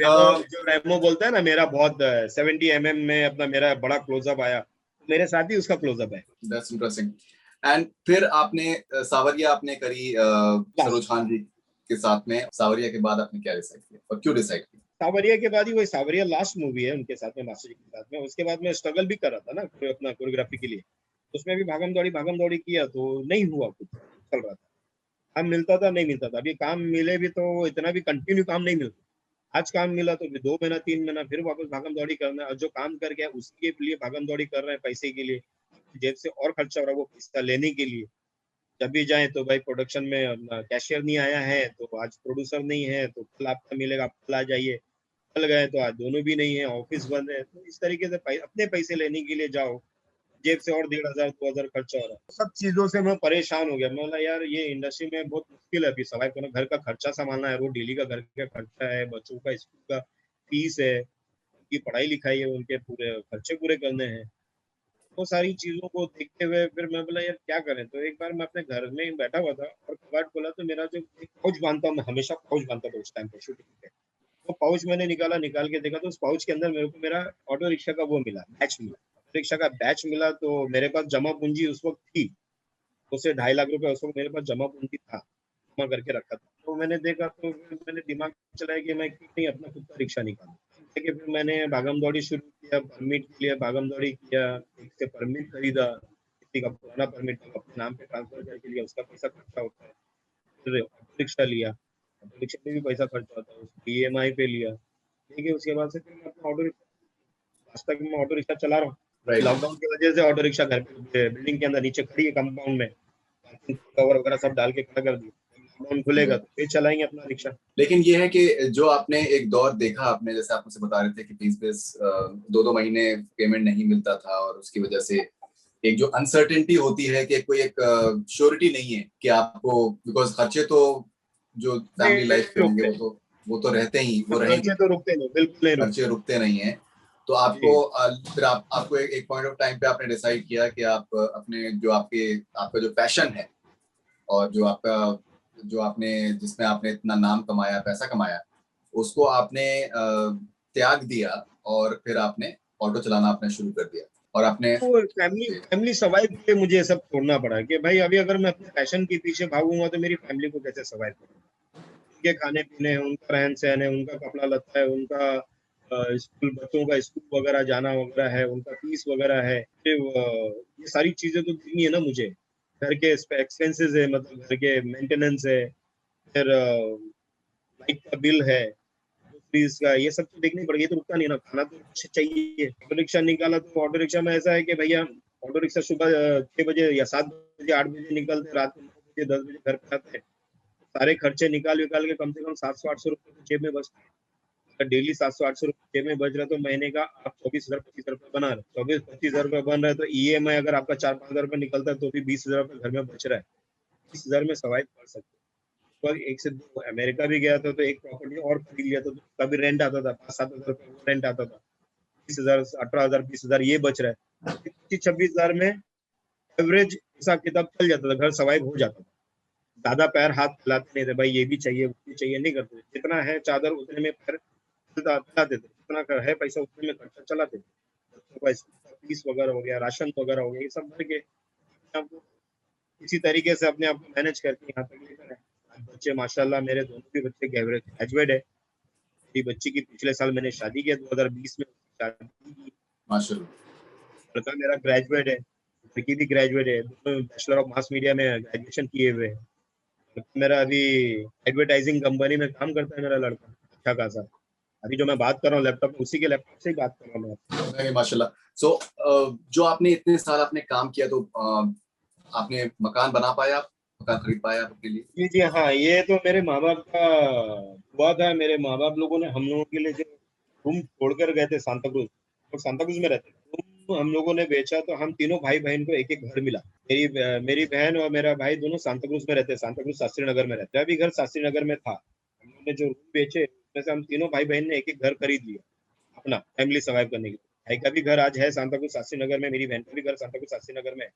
रेमो बोलता है ना मेरा बहुत 70 mm में अपना मेरा बड़ा क्लोजअप आया, मेरे साथ ही उसका क्लोजअप है। That's interesting. एंड फिर आपने सावरिया आपने करी सरोज खान जी के साथ में। सावरिया के बाद आपने क्या डिसाइड किया और क्यों डिसाइड किया? सावरिया के बाद ही, वही सावरिया लास्ट मूवी है उनके साथ में, मास्टर जी के साथ में। उसके बाद में स्ट्रगल भी कर रहा था ना अपना कोरियोग्राफी के लिए। उसमें भी भागम दौड़ी किया तो नहीं हुआ कुछ, चल रहा था। काम मिलता था नहीं मिलता था। अभी काम मिले भी तो इतना भी कंटिन्यू काम नहीं मिलता। आज काम मिला तो 2 महीना 3 महीना फिर वापस भागम दौड़ी करना है, और जो काम कर गया उसके लिए भागम दौड़ी कर रहे हैं पैसे के लिए। जेब से और खर्चा हो रहा है वो पैसा लेने के लिए। जब भी जाए तो भाई प्रोडक्शन में कैशियर नहीं आया है तो आज प्रोड्यूसर नहीं है, तो कल आपका मिलेगा, कल आ जाइए। कल गए तो आज दोनों भी नहीं है, ऑफिस बंद है। तो इस तरीके से अपने पैसे लेने के लिए जाओ, जेब से और 1,500 2,000 खर्चा हो रहा है। सब चीजों से मैं परेशान हो गया। मैं बोला यार ये इंडस्ट्री में बहुत मुश्किल है अभी सर्वाइव करना। घर का खर्चा संभालना है, वो डेली का घर का खर्चा है, बच्चों का स्कूल का फीस है, उनकी पढ़ाई लिखाई है, उनके पूरे खर्चे पूरे करने हैं। वो सारी चीजों को देखते हुए फिर मैं बोला यार क्या करें। तो एक बार मैं अपने घर में ही बैठा हुआ था और कबाट खोला तो मेरा जो एक पाउच बांधता हूँ, मैं हमेशा पाउच बांधता था उस टाइम पे शूटिंग पे। वो पाउच मैंने निकाला, निकाल के देखा तो उस पाउच के अंदर मेरे को मेरा ऑटो रिक्शा का वो मिला, बैच मिला। ऑटो रिक्शा का बैच मिला तो मेरे पास जमा पूंजी उस वक्त थी, उससे 2.5 लाख रुपए उस वक्त मेरे पास जमा पूंजी था, जमा करके रखा था। तो मैंने देखा तो फिर मैंने दिमाग चलाया कि मैं क्यों नहीं अपना खुद का रिक्शा निकालूं। देखिए फिर मैंने भागम दौड़ी शुरू किया, परमिट के लिए भागम दौड़ी किया। एक से परमिट खरीदा, किसी का पुराना परमिट अपने नाम पे ट्रांसफर करके लिया, उसका पैसा खर्चा होता है। फिर ऑटो रिक्शा लिया, ऑटो रिक्शा में भी पैसा खर्चा होता है, उसको ईएमआई पे लिया। ठीक है, उसके बाद से फिर मैं अपना ऑटो रिक्शा, आज तक मैं ऑटो रिक्शा चला रहा हूँ। राइट। लॉकडाउन की वजह से ऑटो रिक्शा घर पे बिल्डिंग के अंदर नीचे खड़ी है कंपाउंड में, कवर वगैरह सब डाल के खड़ा कर दिया। सामान खुलेगा तो फिर चलाएंगे अपना रिक्शा। लेकिन ये है कि जो आपने एक दौर देखा, आपने जैसे आप मुझसे बता रहे थे कि 20-20 2-2 महीने पेमेंट नहीं मिलता था और उसकी वजह से एक जो अनसर्टेनिटी होती है कि कोई एक श्योरिटी नहीं है कि आपको, बिकॉज खर्चे तो जो फैमिली लाइफ के होंगे रुकते वो तो रहते ही, वो रहेंगे, खर्चे तो रुकते नहीं, बिल्कुल नहीं रुकते। खर्चे रुकते नहीं है। तो आपको जी फिर आपको एक पॉइंट ऑफ टाइम पे आपने डिसाइड किया कि आप अपने जो आपका जो पैशन है और जो आपने जिसमें आपने इतना नाम कमाया, पैसा कमाया, उसको आपने त्याग दिया और फिर आपने ऑटो चलाना आपने शुरू कर दिया और आपने। वो फैमिली फैमिली सर्वाइव के लिए मुझे ये सब छोड़ना पड़ा कि भाई अभी अगर मैं अपने पैशन के पीछे भागूंगा तो मेरी फैमिली को कैसे सर्वाइव करूंगा। उनके खाने पीने हैं, उनका रहन सहन है, उनका कपड़ा लत्ता है, उनका स्कूल, बच्चों का स्कूल वगैरह जाना वगैरह है, उनका फीस वगैरह है, फिर ये सारी चीजें तो देनी है ना मुझे। घर के एक्सपेंसेस है, मतलब घर के मेंटेनेंस है, फिर लाइट का बिल है, फीस का, ये सब तो देखनी पड़ेगी। तो रुकता नहीं ना, खाना तो कुछ चाहिए। ऑटो रिक्शा निकाला तो ऑटो रिक्शा में ऐसा है कि भैया ऑटो रिक्शा सुबह 6 बजे या 7 बजे 8 बजे निकलते, रात में 9 बजे 10 बजे घर पे आते हैं। सारे खर्चे निकाल विकाल के कम से कम 700-800 रुपए तो जेब में बचते हैं। अगर डेली 700-800 रुपए जेब में बच रहा है तो महीने का आप 24,000-25,000 रुपए बना रहे, 24-25,000 रुपए बन रहा है, तो ईएमआई अगर आपका 4-5 हजार रुपए निकलता है तो भी 20,000 रुपए घर में बच रहा है। 20,000 में सर्वाइव कर सकते हैं। पर एक से दो अमेरिका भी गया था तो एक प्रॉपर्टी और खरीद लिया था, तो तभी रेंट आता था 5-7 हजार रुपए रेंट आता था। 20,000, 18,000, 20,000 ये बच रहा है। 25-26 हजार में एवरेज हिसाब किताब चल जाता था, घर सर्वाइव हो जाता था। ज्यादा पैर हाथ फैलाते नहीं थे, भाई ये भी चाहिए वो भी चाहिए, नहीं करते थे। जितना है चादर उतने में पैर फैलाते थे, जितना है पैसा उतने में खर्चा चलाते थे। बच्चों का स्कूल का फीस वगैरह हो गया, राशन वगैरह हो गया, ये सब भर के आपको इसी तरीके से अपने आप को मैनेज करके यहाँ तक लेकर आए। आज बच्चे माशाल्लाह, मेरे दोनों भी बच्चे ग्रेजुएट है। मेरी बच्ची की पिछले साल मैंने शादी किया, 2020 में शादी की। माशाल्लाह। लड़का मेरा ग्रेजुएट है, लड़की भी ग्रेजुएट है, दोनों बैचलर ऑफ मास मीडिया में ग्रेजुएशन किए हुए हैं। लड़का मेरा अभी एडवर्टाइजिंग कंपनी में काम करता है, मेरा लड़का अच्छा खासा। अभी जो मैं बात कर रहा हूँ लैपटॉप, उसी के लैपटॉप से ही बात कर रहा हूँ मैं। नहीं, माशाल्लाह। सो जो आपने इतने साल आपने काम किया, तो आपने मकान बना पाया, मकान खरीद पाया अपने लिए? जी जी हाँ, ये तो मेरे माँ बाप का हुआ था। मेरे माँ बाप लोगों ने हम लोगों के लिए जो रूम छोड़कर गए थे सांता क्रूज, और सांता क्रूज में रहते थे, रूम हम लोगों ने बेचा तो हम तीनों भाई बहन को एक एक घर मिला। मेरी बहन और मेरा भाई दोनों सांता क्रूज में रहते हैं, सांता क्रूज शास्त्री नगर में रहते हैं। अभी घर शास्त्री नगर में था, हम लोगों ने जो रूम बेचे उसमें से हम तीनों भाई बहन ने एक एक घर खरीद लिया अपना फैमिली सर्वाइव करने के लिए। भाई का भी घर आज है सांता क्रूज शास्त्री नगर में, मेरी बहन का भी घर सांता क्रूज शास्त्री नगर में है।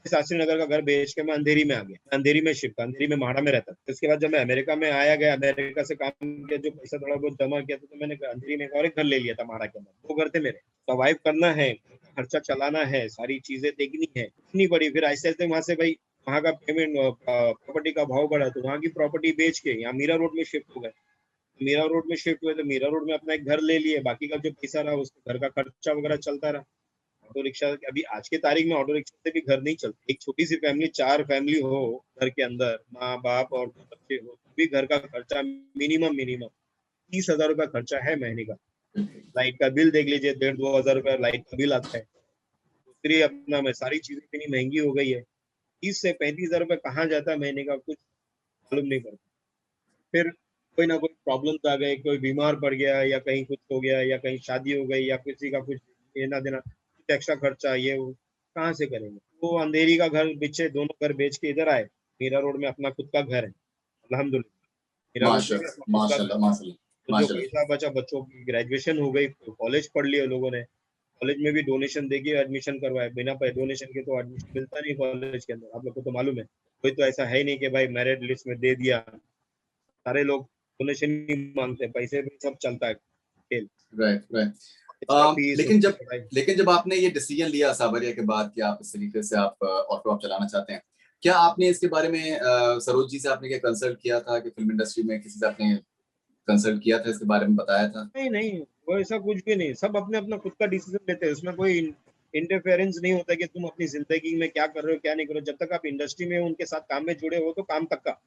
शास्त्री नगर का घर बेच के मैं अंधेरी में आ गया, अंधेरी में शिफ्ट, अंधेरी में महाड़ा में रहता था। उसके बाद जब मैं अमेरिका में आया गया, अमेरिका से काम किया, जो पैसा थोड़ा बहुत जमा किया था, तो मैंने अंधेरी में और एक घर ले लिया था महाड़ा के अंदर। 2 घर थे मेरे। सर्वाइव करना है, खर्चा चलाना है, सारी चीजें देखनी है, इतनी बड़ी। फिर ऐसे ऐसे वहां से भाई वहां का पेमेंट, प्रॉपर्टी का भाव बढ़ा तो वहां की प्रॉपर्टी बेच के यहाँ मीरा रोड में शिफ्ट हो गए। मीरा रोड में शिफ्ट हुए तो मीरा रोड में अपना एक घर ले लिए, बाकी का जो पैसा रहा उसको घर का खर्चा वगैरह चलता रहा। ऑटो रिक्शा अभी आज के तारीख में ऑटो रिक्शा से भी घर नहीं चलते। एक छोटी सी फैमिली, 4 फैमिली हो घर के अंदर, माँ बाप और 2 बच्चे हो, तो भी घर का खर्चा मिनिमम मिनिमम 30,000 रुपया खर्चा है महीने का। लाइट का बिल देख लीजिए, 1,500-2,000 रुपया लाइट का बिल आता है। दूसरी अपना में सारी चीजें इतनी महंगी हो गई है, 30 से 35 हजार रुपया कहाँ जाता है महीने का, कुछ मालूम नहीं पड़ता। फिर कोई ना कोई प्रॉब्लम आ गए, कोई बीमार पड़ गया या कहीं कुछ हो गया या कहीं शादी हो गई या किसी का कुछ लेना देना, कुछ एक्स्ट्रा खर्चा ये वो, कहाँ से करेंगे। तो अंधेरी का घर बेचे, दोनों घर बेच के इधर आए। मीरा रोड में अपना खुद का घर है अल्हम्दुलिल्लाह। मीरा रोड में भी अपना माशाल्लाह, खुद का घर माशाल्लाह, है। माशाल्लाह, तो जो माशाल्लाह। पैसा बचा, बच्चों की ग्रेजुएशन हो गई, तो कॉलेज पढ़ लिया लोगों ने। कॉलेज में भी डोनेशन देके एडमिशन करवाए, बिना डोनेशन के तो एडमिशन मिलता नहीं कॉलेज के अंदर, आप लोग को तो मालूम है। कोई तो ऐसा है नहीं कि भाई मेरिट लिस्ट में दे दिया। सारे लोग डोनेशन ही मांगते हैं, पैसे भी सब चलता है खेल। Right, right. इसका फीस, लेकिन उसकी जब पढ़ाई। लेकिन जब आपने ये डिसीजन लिया साबरिया के बाद कि आप इस तरीके से आप ऑटो आप चलाना चाहते हैं, क्या आपने इसके बारे में सरोज जी से आपने क्या कंसल्ट किया था कि फिल्म इंडस्ट्री में किसी से आपने कंसल्ट किया था, इसके बारे में बताया था? नहीं नहीं, वो ऐसा कुछ भी नहीं, सब अपने अपना खुद का डिसीजन लेते हैं, उसमें कोई इंटरफेरेंस नहीं होता कि तुम अपनी जिंदगी में क्या कर रहे हो क्या नहीं कर रहे हो। जब तक आप इंडस्ट्री में उनके साथ काम में जुड़े हो तो काम तक का।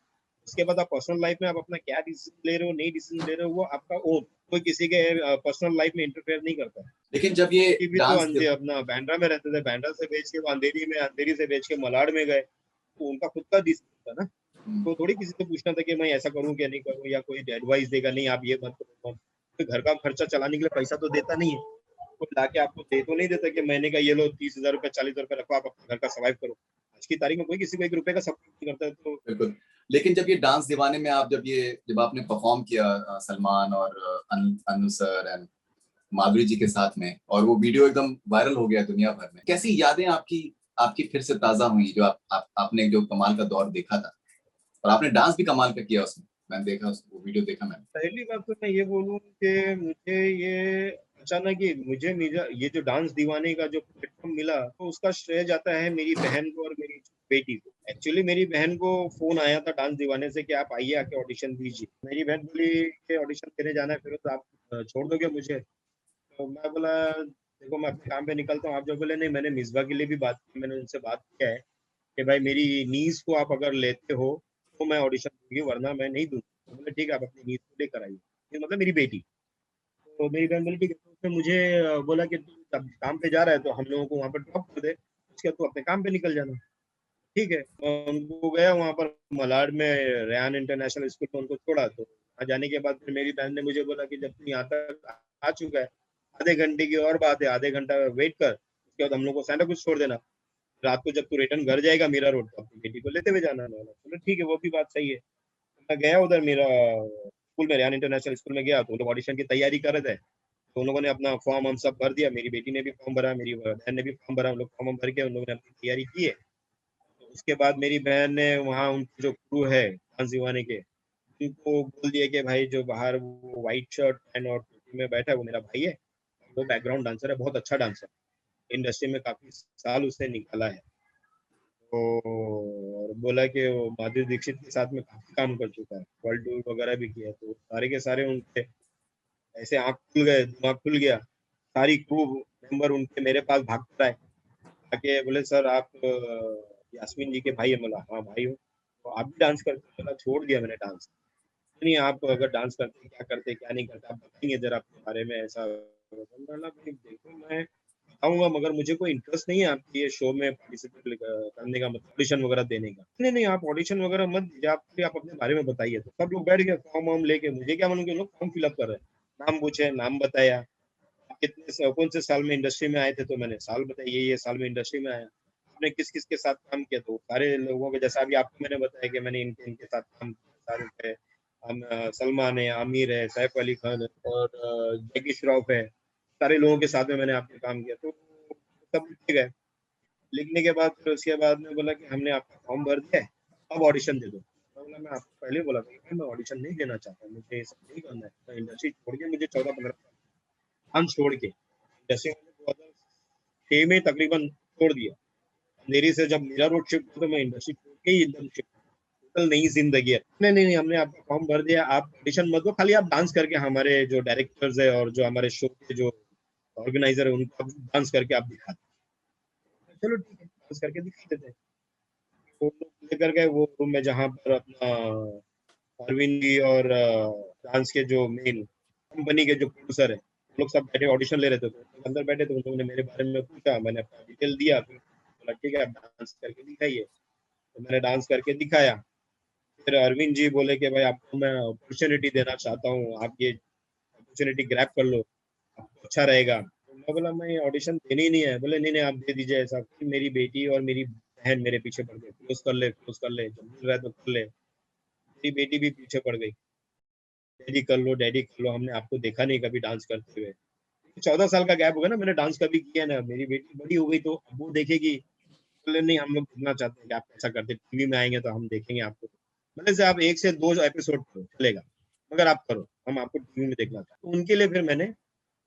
उसके बाद आप पर्सनल लाइफ में आप अपना क्या डिसीजन ले रहे हो, नहीं डिसीजन ले रहे हो, वो आपका ओन। कोई किसी के पर्सनल लाइफ में इंटरफेयर नहीं करता है। लेकिन जब ये कि भी तो डांस अपना बैंड्रा में रहते थे, बैंड्रा से बेच के वो अंधेरी में, अंधेरी से बेच के मलाड में गए, तो उनका खुद का डिसीजन था ना। तो थोड़ी किसी से पूछना था कि मैं ऐसा करूँ क्या नहीं करूँ, या कोई एडवाइस देगा नहीं आप ये मत करो मत। तो घर का खर्चा चलाने के लिए पैसा तो देता नहीं है, वो लाके आपको दे तो नहीं देता कि महीने का ये लो 30,000 रुपये 40,000 रुपये रखो, आप अपने घर का सर्वाइव करो। आज की तारीख में कोई किसी को 1 रुपए का सपोर्ट नहीं करता है। तो बिल्कुल। लेकिन जब ये डांस दीवाने में आप जब आपने परफॉर्म किया सलमान और अनु सर एंड माधुरी जी के साथ में, और वो वीडियो एकदम वायरल हो गया दुनिया भर में, कैसी यादें आपकी आपकी फिर से ताजा हुई, जो आपने जो कमाल का दौर देखा था, और आपने डांस भी कमाल का किया उसमें, मैंने देखा वो वीडियो देखा मैंने। पहली बात तो मैं ये बोलूँ कि मुझे ये अचानक ही मुझे ये जो डांस दीवाने का जो प्लेटफॉर्म मिला, तो उसका श्रेय जाता है मेरी बहन को और मेरी बेटी को। एक्चुअली मेरी बहन को फोन आया था डांस दीवाने से कि आप आइए आके ऑडिशन दीजिए। मेरी बहन बोली कि ऑडिशन देने जाना है फिर तो आप छोड़ दोगे मुझे। तो मैं बोला देखो मैं अपने काम पे निकलता हूँ। आप जो बोले नहीं, मैंने मिसबा के लिए भी बात की, मैंने उनसे बात किया है कि भाई मेरी नीज को आप अगर लेते हो तो मैं ऑडिशन दूंगी, वरना मैं नहीं दूंगी। तो बोले ठीक है, आप अपनी नीज को लेकर आइए, ये मतलब मेरी बेटी। तो मेरी बहन बोली ठीक है। तो उसने मुझे बोला कि तू जब काम पे जा रहा है तो हम लोगों को वहाँ पर ड्रॉप कर दे, उसके बाद तू अपने काम पे निकल जाना। ठीक है, उनको गया वहाँ पर मलाड में रेहान इंटरनेशनल स्कूल में उनको छोड़ा। तो वहाँ जाने के बाद फिर मेरी बहन ने मुझे बोला कि जब तू यहाँ तक आ चुका है, आधे घंटे की और बात है, आधे घंटा वेट कर, उसके बाद हम लोग को सैंटा कुछ छोड़ देना। रात को जब तू रिटर्न घर जाएगा मीरा रोड तो अपनी बेटी को लेते हुए जाना। मैंने बोला ठीक है, वो भी बात सही है। मैं गया उधर मेरा स्कूल में, रेहान इंटरनेशनल स्कूल में गया तो लोग ऑडिशन की तैयारी कर रहे थे। तो उन लोगों ने अपना फॉर्म हम सब भर दिया, मेरी बेटी ने भी फॉर्म भरा, मेरी बहन ने भी फॉर्म भरा, हम लोग फॉर्म भर के उन लोगों ने अपनी तैयारी की है। तो उसके बाद मेरी बहन ने वहाँ उनके जो क्रू है डांस दीवाने के, उनको बोल दिया कि भाई जो बाहर वो व्हाइट शर्ट पहन और टोपी में बैठा है वो मेरा भाई है, वो बैकग्राउंड डांसर है, बहुत अच्छा डांसर, इंडस्ट्री में काफी साल उसने निकाला है। तो और बोला कि वो माधुरी दीक्षित के साथ में काफी काम कर चुका है, वर्ल्ड टूर वगैरह भी किया है। तो सारे के सारे उनके ऐसे आंख खुल गए, दिमाग खुल गया। सारी क्रू मेंबर उनके मेरे पास भाग कर आए, आके बोले सर आप यास्मीन जी के भाई है। बोला हाँ भाई हूँ। तो आप भी डांस करते हो? बोला छोड़ दिया मैंने डांस। नहीं आप अगर डांस करते क्या करते क्या नहीं करते आप बताएंगे जरा अपने बारे में ऐसा। बोला भाई देखो मैं बताऊंगा, मगर मुझे कोई इंटरेस्ट नहीं है आपके ये शो में पार्टिसिपेट करने का, मतलब ऑडिशन वगैरह देने का। नहीं नहीं आप ऑडिशन वगैरह मत दीजिए, आप अपने बारे में बताइए। तो सब लोग बैठ गए फॉर्म वॉर्म लेके, मुझे क्या मालूम कि लोग फॉर्म फिलअप कर रहे हैं। नाम पूछे, नाम बताया, आप कौन से साल में इंडस्ट्री में आए थे, तो मैंने साल बताया, ये साल में इंडस्ट्री में आया। आपने किस किस के साथ काम किया, तो सारे लोगों के जैसा अभी आपको मैंने बताया कि मैंने इनके इनके साथ काम किया। शाहरुख है, सलमान है, आमिर है, सैफ अली खान है और जैकी श्रॉफ है, सारे लोगों के साथ में मैंने आपके काम किया। तो सब लिखे गए। लिखने के बाद फिर उसके बाद में बोला कि हमने आपका फॉर्म भर दिया है, अब ऑडिशन दे दो। मैं बोला मैं आपको पहले बोला था कि मैं ऑडिशन नहीं देना चाहता, मुझे ये सब नहीं करना है। मैं इंडस्ट्री छोड़ के मुझे 14-15 डांस छोड़ के जैसे मैंने 2006 में तकरीबन छोड़ दिया। अंधेरी से जब मीरा रोड शिफ्ट हुआ तो मैं इंडस्ट्री छोड़ के ही एकदम शिफ्ट, टोटल नई जिंदगी है। नहीं नहीं नहीं, हमने आपका फॉर्म भर दिया, आप ऑडिशन मत दो, खाली आप डांस करके हमारे जो डायरेक्टर्स है और जो हमारे शो के जो ऑर्गेनाइजर है उनको डांस करके आप दिखा दो। चलो ठीक है, डांस करके दिखा देते हैं। वो लोग लेकर गए वो रूम में जहाँ पर अपना अरविंद जी और डांस के जो मेन कंपनी के जो प्रोड्यूसर है वो लोग सब बैठे ऑडिशन ले रहे थे। तो लोग अंदर बैठे थे, उन लोगों ने मेरे बारे में पूछा, मैंने अपना डिटेल दिया, फिर बोला ठीक है आप डांस करके दिखाइए। तो मैंने डांस करके दिखाया। फिर अरविंद जी बोले कि भाई आपको मैं अपॉर्चुनिटी देना चाहता हूँ, आप ये अपॉर्चुनिटी ग्रैब कर लो, आपको अच्छा रहेगा। तो मैं बोला मैं ऑडिशन देनी ही नहीं है। बोले नहीं नहीं आप दे दीजिए, ऐसा मेरी बेटी और मेरी बहन मेरे पीछे पड़ गई, क्लोज कर ले, जब मिल रहा है तो कर ले। मेरी बेटी भी पीछे पड़ गई, डैडी कर लो डैडी कर लो, हमने आपको देखा नहीं कभी डांस करते हुए। 14 साल का गैप हो गया ना, मैंने डांस कभी किया ना, मेरी बेटी बड़ी हो गई तो अब वो देखेगी। बोले नहीं हम लोग देखना चाहते हैं कि आप कैसा करते, टीवी में आएंगे तो हम देखेंगे आपको। मैंने से आप 1 से 2 एपिसोड करो चलेगा, मगर आप करो, हम आपको टीवी में देखना चाहते हैं। तो उनके लिए फिर मैंने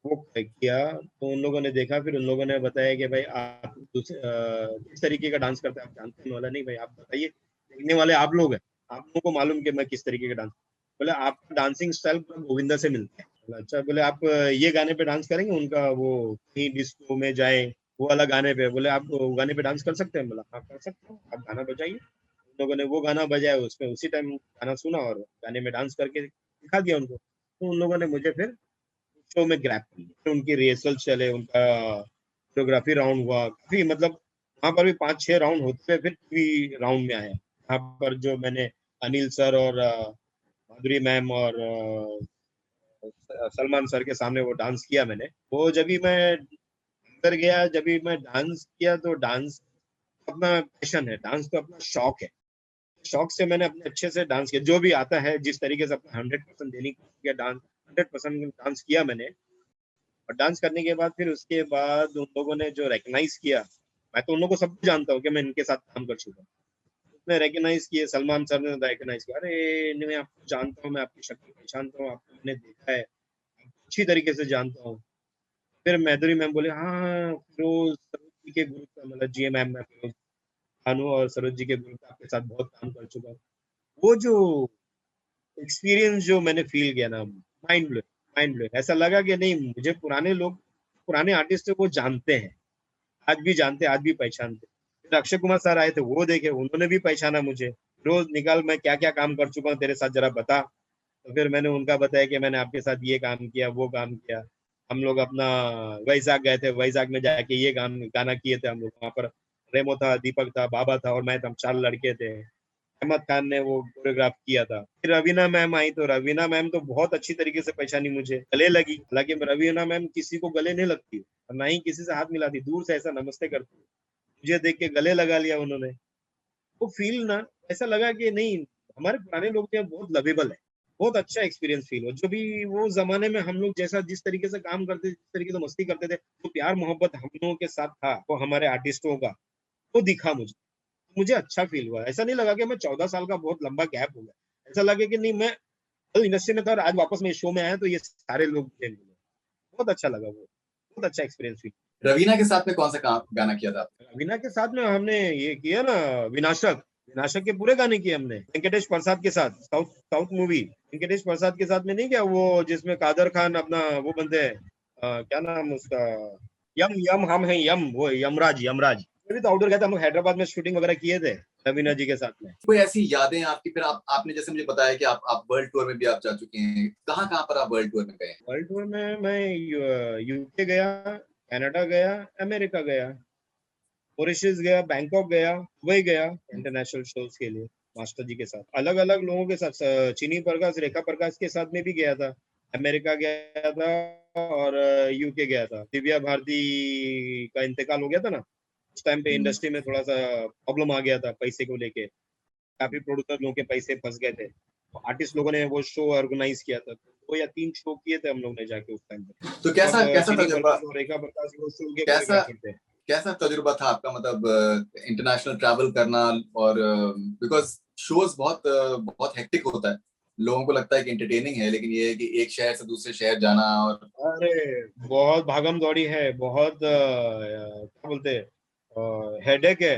वो किया। तो उन लोगों ने देखा, फिर उन लोगों ने बताया कि भाई आप किस तरीके का डांस करते हैं आप जानते हैं। वाला नहीं भाई आप बताइए, देखने वाले आप लोग हैं, आप लोगों को मालूम कि मैं किस तरीके का डांस। बोले आपका डांसिंग स्टाइल गोविंदा से मिलता है। बोला अच्छा। बोले आप ये गाने पे डांस करेंगे, उनका वो कहीं डिस्को में जाए वो वाला गाने पे। बोले आप वो गाने पे डांस कर सकते हैं। बोला हाँ कर सकते हो, आप गाना बजाइए। उन लोगों ने वो गाना बजाया, उसमें उसी टाइम गाना सुना और गाने में डांस करके दिखा दिया उनको। तो उन लोगों ने मुझे फिर शो में ग्रैब कर लिया। फिर उनकी रिहर्सल चले, उनका कोरियोग्राफी राउंड हुआ काफी, मतलब वहां पर भी 5-6 राउंड होते हुए फिर टीवी राउंड में आया। यहाँ पर जो मैंने अनिल सर और माधुरी मैम और सलमान सर के सामने वो डांस किया मैंने। वो जब भी मैं अंदर गया, जब भी मैं डांस किया, तो डांस अपना पैशन है, डांस तो अपना शौक है। शौक से मैंने अपने अच्छे से डांस किया, जो भी आता है जिस तरीके से अपना 100% देने की कोशिश किया, डांस 100% डांस किया मैंने। और डांस करने के बाद फिर उसके बाद उन लोगों ने जो रिकग्नाइज किया, मैं तो उन लोगों को सब जानता हूँ कि मैं इनके साथ काम कर चुका हूँ। उसने रिकग्नाइज किए, सलमान सर ने रिकग्नाइज किया, अरे मैं आपको जानता हूँ, मैं आपकी शक्ल पहचानता हूँ, आपको मैंने देखा है, अच्छी तरीके से जानता हूँ। फिर माधुरी मैम बोले, हाँ हाँ, फिरोज सरोज जी के ग्रुप का, मतलब GMM में फिरोज भानु और सरोज जी के ग्रुप आपके साथ बहुत काम कर चुका हूँ। वो जो एक्सपीरियंस जो मैंने फील किया ना, माइंड ब्लोइंग, माइंड ब्लोइंग। ऐसा लगा कि नहीं, मुझे पुराने लोग, पुराने आर्टिस्ट को जानते हैं, आज भी जानते हैं, आज भी पहचानते हैं। फिर अक्षय कुमार सर आए थे, वो देखे, उन्होंने भी पहचाना मुझे। रोज निकाल, मैं क्या क्या काम कर चुका हूँ तेरे साथ, जरा बता। तो फिर मैंने उनका बताया कि मैंने आपके साथ ये काम किया, वो काम किया। हम लोग अपना वैजाग गए थे, वैजाग में जाके ये गाना किए थे हम लोग। वहाँ पर रेमो था, दीपक था, बाबा था और मैं था, हम 4 लड़के थे। अहमद खान ने वो कोरियोग्राफ किया था। फिर रवीना मैम आई, तो रवीना मैम तो बहुत अच्छी तरीके से पहचानी, मुझे गले लगी। हालांकि रवीना मैम किसी को गले नहीं लगती और ना ही किसी से हाथ मिलाती, दूर से ऐसा नमस्ते करती। मुझे देख के गले लगा लिया उन्होंने। वो फील ना, ऐसा लगा कि नहीं, हमारे पुराने लोग जो है बहुत लवेबल है। बहुत अच्छा एक्सपीरियंस फील हो, जो भी वो जमाने में हम लोग जैसा जिस तरीके से काम करते थे, जिस तरीके से मस्ती करते थे, तो प्यार मोहब्बत हम लोगों के साथ था, वो हमारे आर्टिस्टों का, वो दिखा मुझे। मुझे अच्छा फील हुआ, ऐसा नहीं लगा कि मैं 14 साल का बहुत लंबा गैप हो गया। ऐसा लगे कि नहीं, मैं तो इंडस्ट्री में था और आज वापस मैं इस शो में आया, तो ये सारे लोग मुझे मिले। बहुत अच्छा लगा, वो बहुत अच्छा एक्सपीरियंस फील। रवीना के साथ में कौन सा गाना किया था आपने? रवीना के साथ में हमने ये किया ना, विनाशक। विनाशक के पूरे गाने किए हमने वेंकटेश प्रसाद के साथ, साउथ साउथ मूवी। वेंकटेश प्रसाद के साथ में नहीं क्या, वो जिसमें कादर खान अपना वो बनते हैं, क्या नाम उसका, यम यम हम है यम, वो यमराज, यमराज। अभी तो आउटडोर गए थे हम लोग, हैदराबाद में शूटिंग वगैरह किए थे रवीना जी के साथ में। कोई ऐसी यादें आपकी, फिर आपने जैसे मुझे बताया कि आप वर्ल्ड टूर में भी आप जा चुके हैं, कहाँ कहाँ पर आप वर्ल्ड टूर में गए हैं? वर्ल्ड टूर में मैं यूके गया, कनाडा गया, अमेरिका गया, मॉरिशस गया, बैंकॉक गया, दुबई गया इंटरनेशनल शोज के लिए मास्टर जी के साथ। अलग अलग लोगों के साथ, चीनी प्रकाश, रेखा प्रकाश के साथ में भी गया था। अमेरिका गया था और यूके गया था। दिव्या भारती का इंतकाल हो गया था ना, उस टाइम पे हम्म। इंडस्ट्री में थोड़ा सा प्रॉब्लम आ गया था पैसे को लेके। काफी प्रोड्यूसर लोगों के पैसे फंस गए थे, तो आर्टिस्ट लोगों ने वो शो ऑर्गेनाइज किया था। 2 या 3 शो किए थे हम लोग ने जाके उस टाइम पे। तो तब कैसा कैसा चीनी तजुर्बा, प्रकाश और रेखा प्रकाश वो शो के कैसा कोरियोग्राफर थे। कैसा तजुर्बा था आपका, मतलब इंटरनेशनल ट्रैवल करना? और बिकॉज शोज बहुत हेक्टिक होता है, लोगों को लगता है कि इंटरटेनिंग है, लेकिन ये है कि एक शहर से दूसरे शहर जाना और अरे बहुत भागम दौड़ी है, बहुत क्या बोलते हैं, हेडेक है।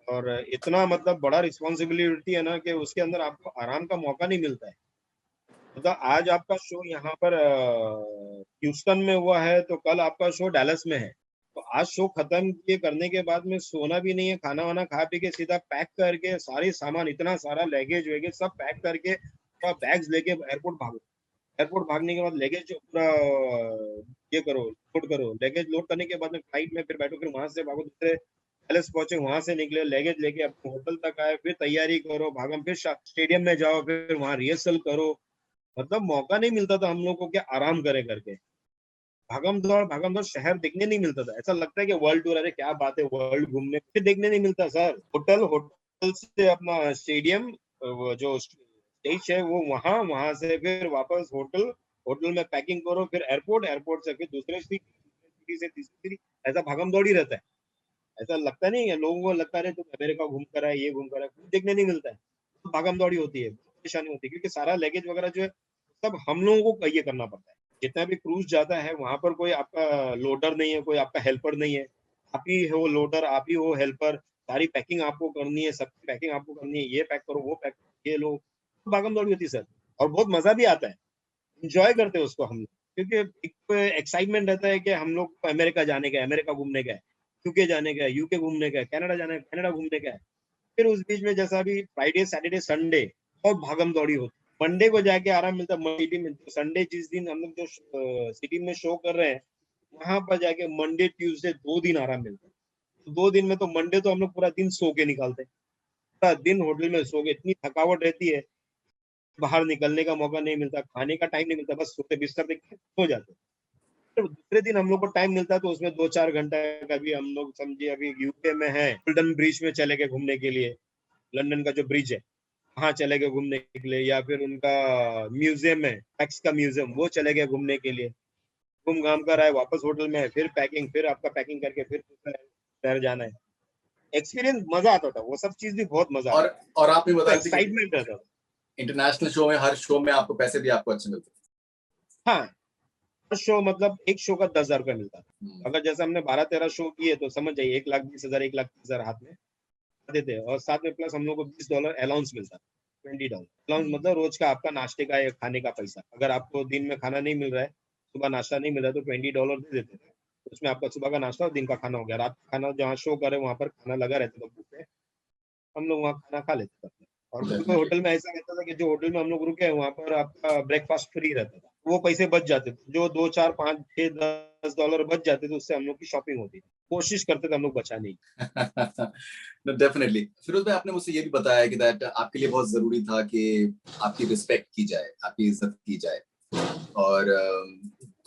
और इतना मतलब बड़ा रिस्पॉन्सिबिलिटी है ना, कि उसके अंदर आपको आराम का मौका नहीं मिलता है। मतलब आज आपका शो यहाँ पर ह्यूस्टन में हुआ है, तो कल आपका शो डैलस में है। तो आज शो खत्म किए करने के बाद में सोना भी नहीं है, खाना वाना खा पी के सीधा पैक करके सारे सामान, इतना सारा लगेज वेगेज सब पैक करके पूरा बैग्स लेके एयरपोर्ट भागो। एयरपोर्ट भागने के बाद लगेज जो पूरा ये करो, लोड करो, लगेज लोड करने के बाद में फ्लाइट में फिर बैठो, फिर वहां से भागो दूसरे पैलेस पहुंचे, वहां से निकले लगेज लेके अपने होटल तक आए, फिर तैयारी करो, भागम, फिर स्टेडियम में जाओ, फिर वहां रिहर्सल करो। मतलब मौका नहीं मिलता था हम लोग को कि आराम करे करके। भागम दौड़ शहर देखने नहीं मिलता था। ऐसा लगता है कि वर्ल्ड टूर, अरे क्या बात है, वर्ल्ड घूमने फिर देखने नहीं मिलता सर। होटल होटल से अपना स्टेडियम, वो जो स्टेज है वो वहां, वहां से फिर वापस होटल, होटल में पैकिंग करो, फिर एयरपोर्ट, एयरपोर्ट से फिर दूसरे सिटी से तीसरी सिटी। ऐसा भागम दौड़ी रहता है। ऐसा लगता नहीं है, लोगों को लगता है तुम अमेरिका घूम कर आए, ये घूम कर आए, कुछ देखने नहीं मिलता है। तो भागम दौड़ी होती है, परेशानी होती है, क्योंकि सारा लगेज वगैरह जो है सब हम लोगों को ये करना पड़ता है। जितना भी क्रूज जाता है वहां पर कोई आपका लोडर नहीं है, कोई आपका हेल्पर नहीं है। आप ही हो लोडर, आप ही हो हेल्पर। सारी पैकिंग आपको करनी है, सबकी पैकिंग आपको करनी है, ये पैक करो, वो पैक करो, ये लो। तो भागम दौड़ी होती है सर, और बहुत मजा भी आता है। इंजॉय करते हैं उसको हम लोग, क्योंकि एक एक्साइटमेंट रहता है कि हम लोग को अमेरिका जाने का है, अमेरिका घूमने का है, यूके जाने का है, यूके घूमने का है, कनाडा जाना है, कनाडा घूमने का है। फिर उस बीच में जैसा भी फ्राइडे सैटरडे संडे बहुत भागम दौड़ी होती है। मंडे को जाके आराम मिलता है सिटी में। संडे जिस दिन हम लोग जो सिटी में शो कर रहे हैं, वहां पर जाके मंडे ट्यूसडे 2 दिन आराम मिलता है। तो 2 दिन में तो मंडे तो हम लोग पूरा दिन सो के निकालते हैं। पूरा दिन होटल में सो गए, इतनी थकावट रहती है, बाहर निकलने का मौका नहीं मिलता, खाने का टाइम नहीं मिलता, बस सोते बिस्तर देख के सो जाते। तो दूसरे दिन हम लोग को टाइम मिलता है तो उसमें 2-4 घंटा का भी हम लोग समझिए अभी यूके में है, गोल्डन ब्रिज में चले गए घूमने के लिए, लंदन का जो ब्रिज है वहाँ चले गए घूमने के लिए, या फिर उनका म्यूजियम है, टैक्स का म्यूजियम, वो चले गए घूमने के लिए, घूम घाम कर आए, वापस होटल में है, फिर पैकिंग, फिर आपका पैकिंग करके फिर शहर जाना है। एक्सपीरियंस मजा आता था, वो सब चीज भी बहुत मजा आता और आप ये था, बता रहे थे कि एक्साइटमेंट रहता था। इंटरनेशनल शो में, हर शो में आपको पैसे भी आपको अच्छे मिलते हाँ, शो मतलब एक शो का 10,000 रुपया मिलता था। थे। अगर जैसे हमने 12-13 शो किए तो समझ जाइए 1,20,000 1,30,000 हाथ में देते, और साथ में प्लस हम लोग को $20 अलाउंस मिलता, $20 अलाउंस, मतलब रोज का आपका नाश्ते का या खाने का पैसा। अगर आपको दिन में खाना नहीं मिल रहा है, सुबह नाश्ता नहीं मिल रहा है, तो $20 दे देते थे। उसमें आपका सुबह का नाश्ता और दिन का खाना हो गया, रात का खाना जहाँ शो करे वहां पर खाना लगा रहता था बुफे, हम लोग वहाँ खाना खा लेते थे। और कोई कोई डेफिनेटली। होटल में ऐसा रहता था कि जो होटल में हम लोग रुके हैं वहां पर आपका ब्रेकफास्ट फ्री रहता था, वो पैसे बच जाते थे, जो 2, 4, 5, 6, $10 बच जाते थे, उससे हम लोग की शॉपिंग होती थी। कोशिश करते थे हम लोग बचाने की। डेफिनेटली। फिरोज भाई, आपने मुझसे ये भी बताया कि दैट आपके लिए बहुत जरूरी था कि आपकी रिस्पेक्ट की जाए, आपकी इज्जत की जाए, और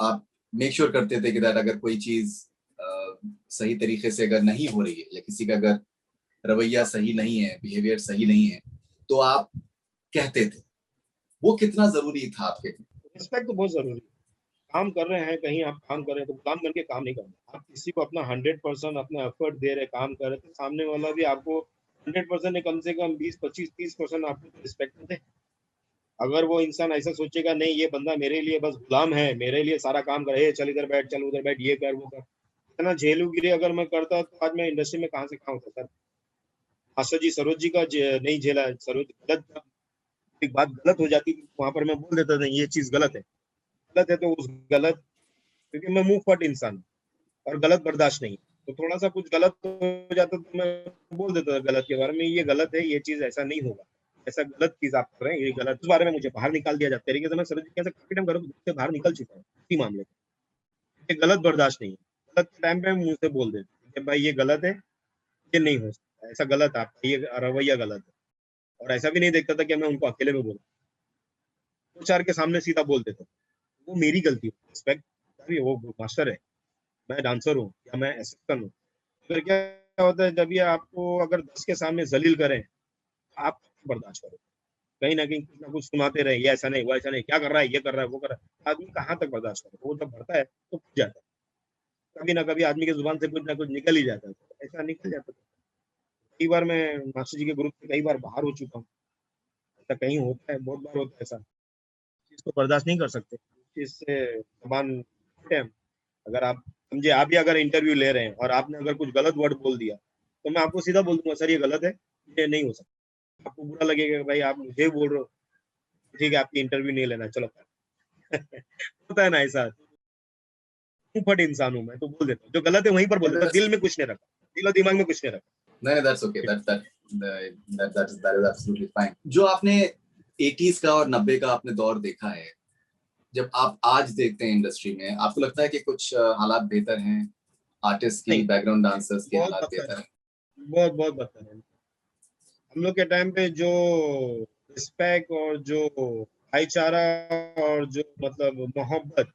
आप मेक श्योर करते थे कि दैट अगर कोई चीज सही तरीके से अगर नहीं हो रही है, या किसी का अगर रवैया सही नहीं है, बिहेवियर सही नहीं है, तो आप कहते थे। वो कितना जरूरी था आपके लिए? रिस्पेक्ट तो बहुत जरूरी है। काम कर रहे हैं, कहीं आप काम कर रहे हैं तो काम करके काम नहीं करना, आप किसी को अपना 100% अपना एफर्ट दे रहे, काम कर रहे, तो सामने वाला भी आपको 100% नहीं, कम से कम 20, 25, 30% आपको रिस्पेक्ट दे। अगर वो इंसान ऐसा सोचेगा नहीं ये बंदा मेरे लिए बस गुलाम है, मेरे लिए सारा काम करे, चल इधर बैठ, चल उधर बैठ, ये कर वो कर, इतना झेलूगिरी अगर मैं करता तो आज मैं इंडस्ट्री में कहाँ से कहाँ होता सर। मास्टर जी सरोज जी का नहीं झेला, सरोज गलत, एक बात गलत हो जाती थी वहां पर मैं बोल देता था ये चीज गलत है, गलत है तो उस गलत, क्योंकि मैं मुंह फट इंसान हूं, और गलत बर्दाश्त नहीं, तो थोड़ा सा कुछ गलत हो जाता तो मैं बोल देता था गलत के बारे में, ये गलत है, ये चीज ऐसा नहीं होगा, ऐसा गलत चीज आप कर रहे हैं, ये गलत, उस बारे में मुझे बाहर निकाल दिया जाता तरीके से। मैं सरोज जी कैसे काफी टाइम घर से बाहर निकल चुका हूँ इसी मामले में, ये गलत बर्दाश्त नहीं है, गलत टाइम पे मुंह से बोल देते कि भाई ये गलत है, ये नहीं हो सकता, ऐसा गलत है आपका, ये रवैया गलत है। और ऐसा भी नहीं देखता था कि मैं उनको अकेले में बोला, दो चार के सामने सीधा बोल देता था, वो मेरी गलती है, रिस्पेक्ट, अभी वो मास्टर है, मैं डांसर हूँ या मैं असिस्टेंट हूँ। फिर क्या होता है जब ये आपको अगर 10 के सामने जलील करें, आप बर्दाश्त करो, कहीं ना कहीं कुछ ना कुछ सुनाते रहे, ये ऐसा नहीं, वो ऐसा नहीं, क्या कर रहा है, ये कर रहा है, वो कर रहा है, आदमी कहाँ तक बर्दाश्त करे, वो जब भरता है तो फट जाता है, कभी ना कभी आदमी की जुबान से कुछ ना कुछ निकल ही जाता है, ऐसा निकल जाता है। कई बार मैं मास्टर जी के ग्रुप से कई बार बाहर हो चुका हूँ, ऐसा कहीं होता है, बहुत बार होता है ऐसा, चीज को बर्दाश्त नहीं कर सकते, चीज से जबान है। अगर आप समझे, आप भी अगर इंटरव्यू ले रहे हैं और आपने अगर कुछ गलत वर्ड बोल दिया, तो मैं आपको सीधा बोल दूंगा सर ये गलत है, ये नहीं हो सकता, आपको बुरा लगेगा कि भाई आप मुझे बोल रहे हो, ठीक है आपकी इंटरव्यू नहीं लेना, चलो होता है ना ऐसा, फट इंसान हूं मैं, तो बोल देता हूँ जो गलत है वहीं पर बोल देता हूँ, दिल में कुछ नहीं रखा, दिल और दिमाग में कुछ नहीं रखा। नहीं, that's okay, that is absolutely fine. जो आपने 80s का और 90 का आपने दौर देखा है, जब आप आज देखते हैं इंडस्ट्री में, आपको लगता है कि कुछ हालात बेहतर हैं, आर्टिस्ट की, नहीं, बैकग्राउंड डांसर्स के बहुत हालात बदतर बेहतर है, हैं? बहुत बहुत बदतर है। हम लोग के टाइम पे जो रिस्पेक्ट और जो भाईचारा और जो मतलब मोहब्बत,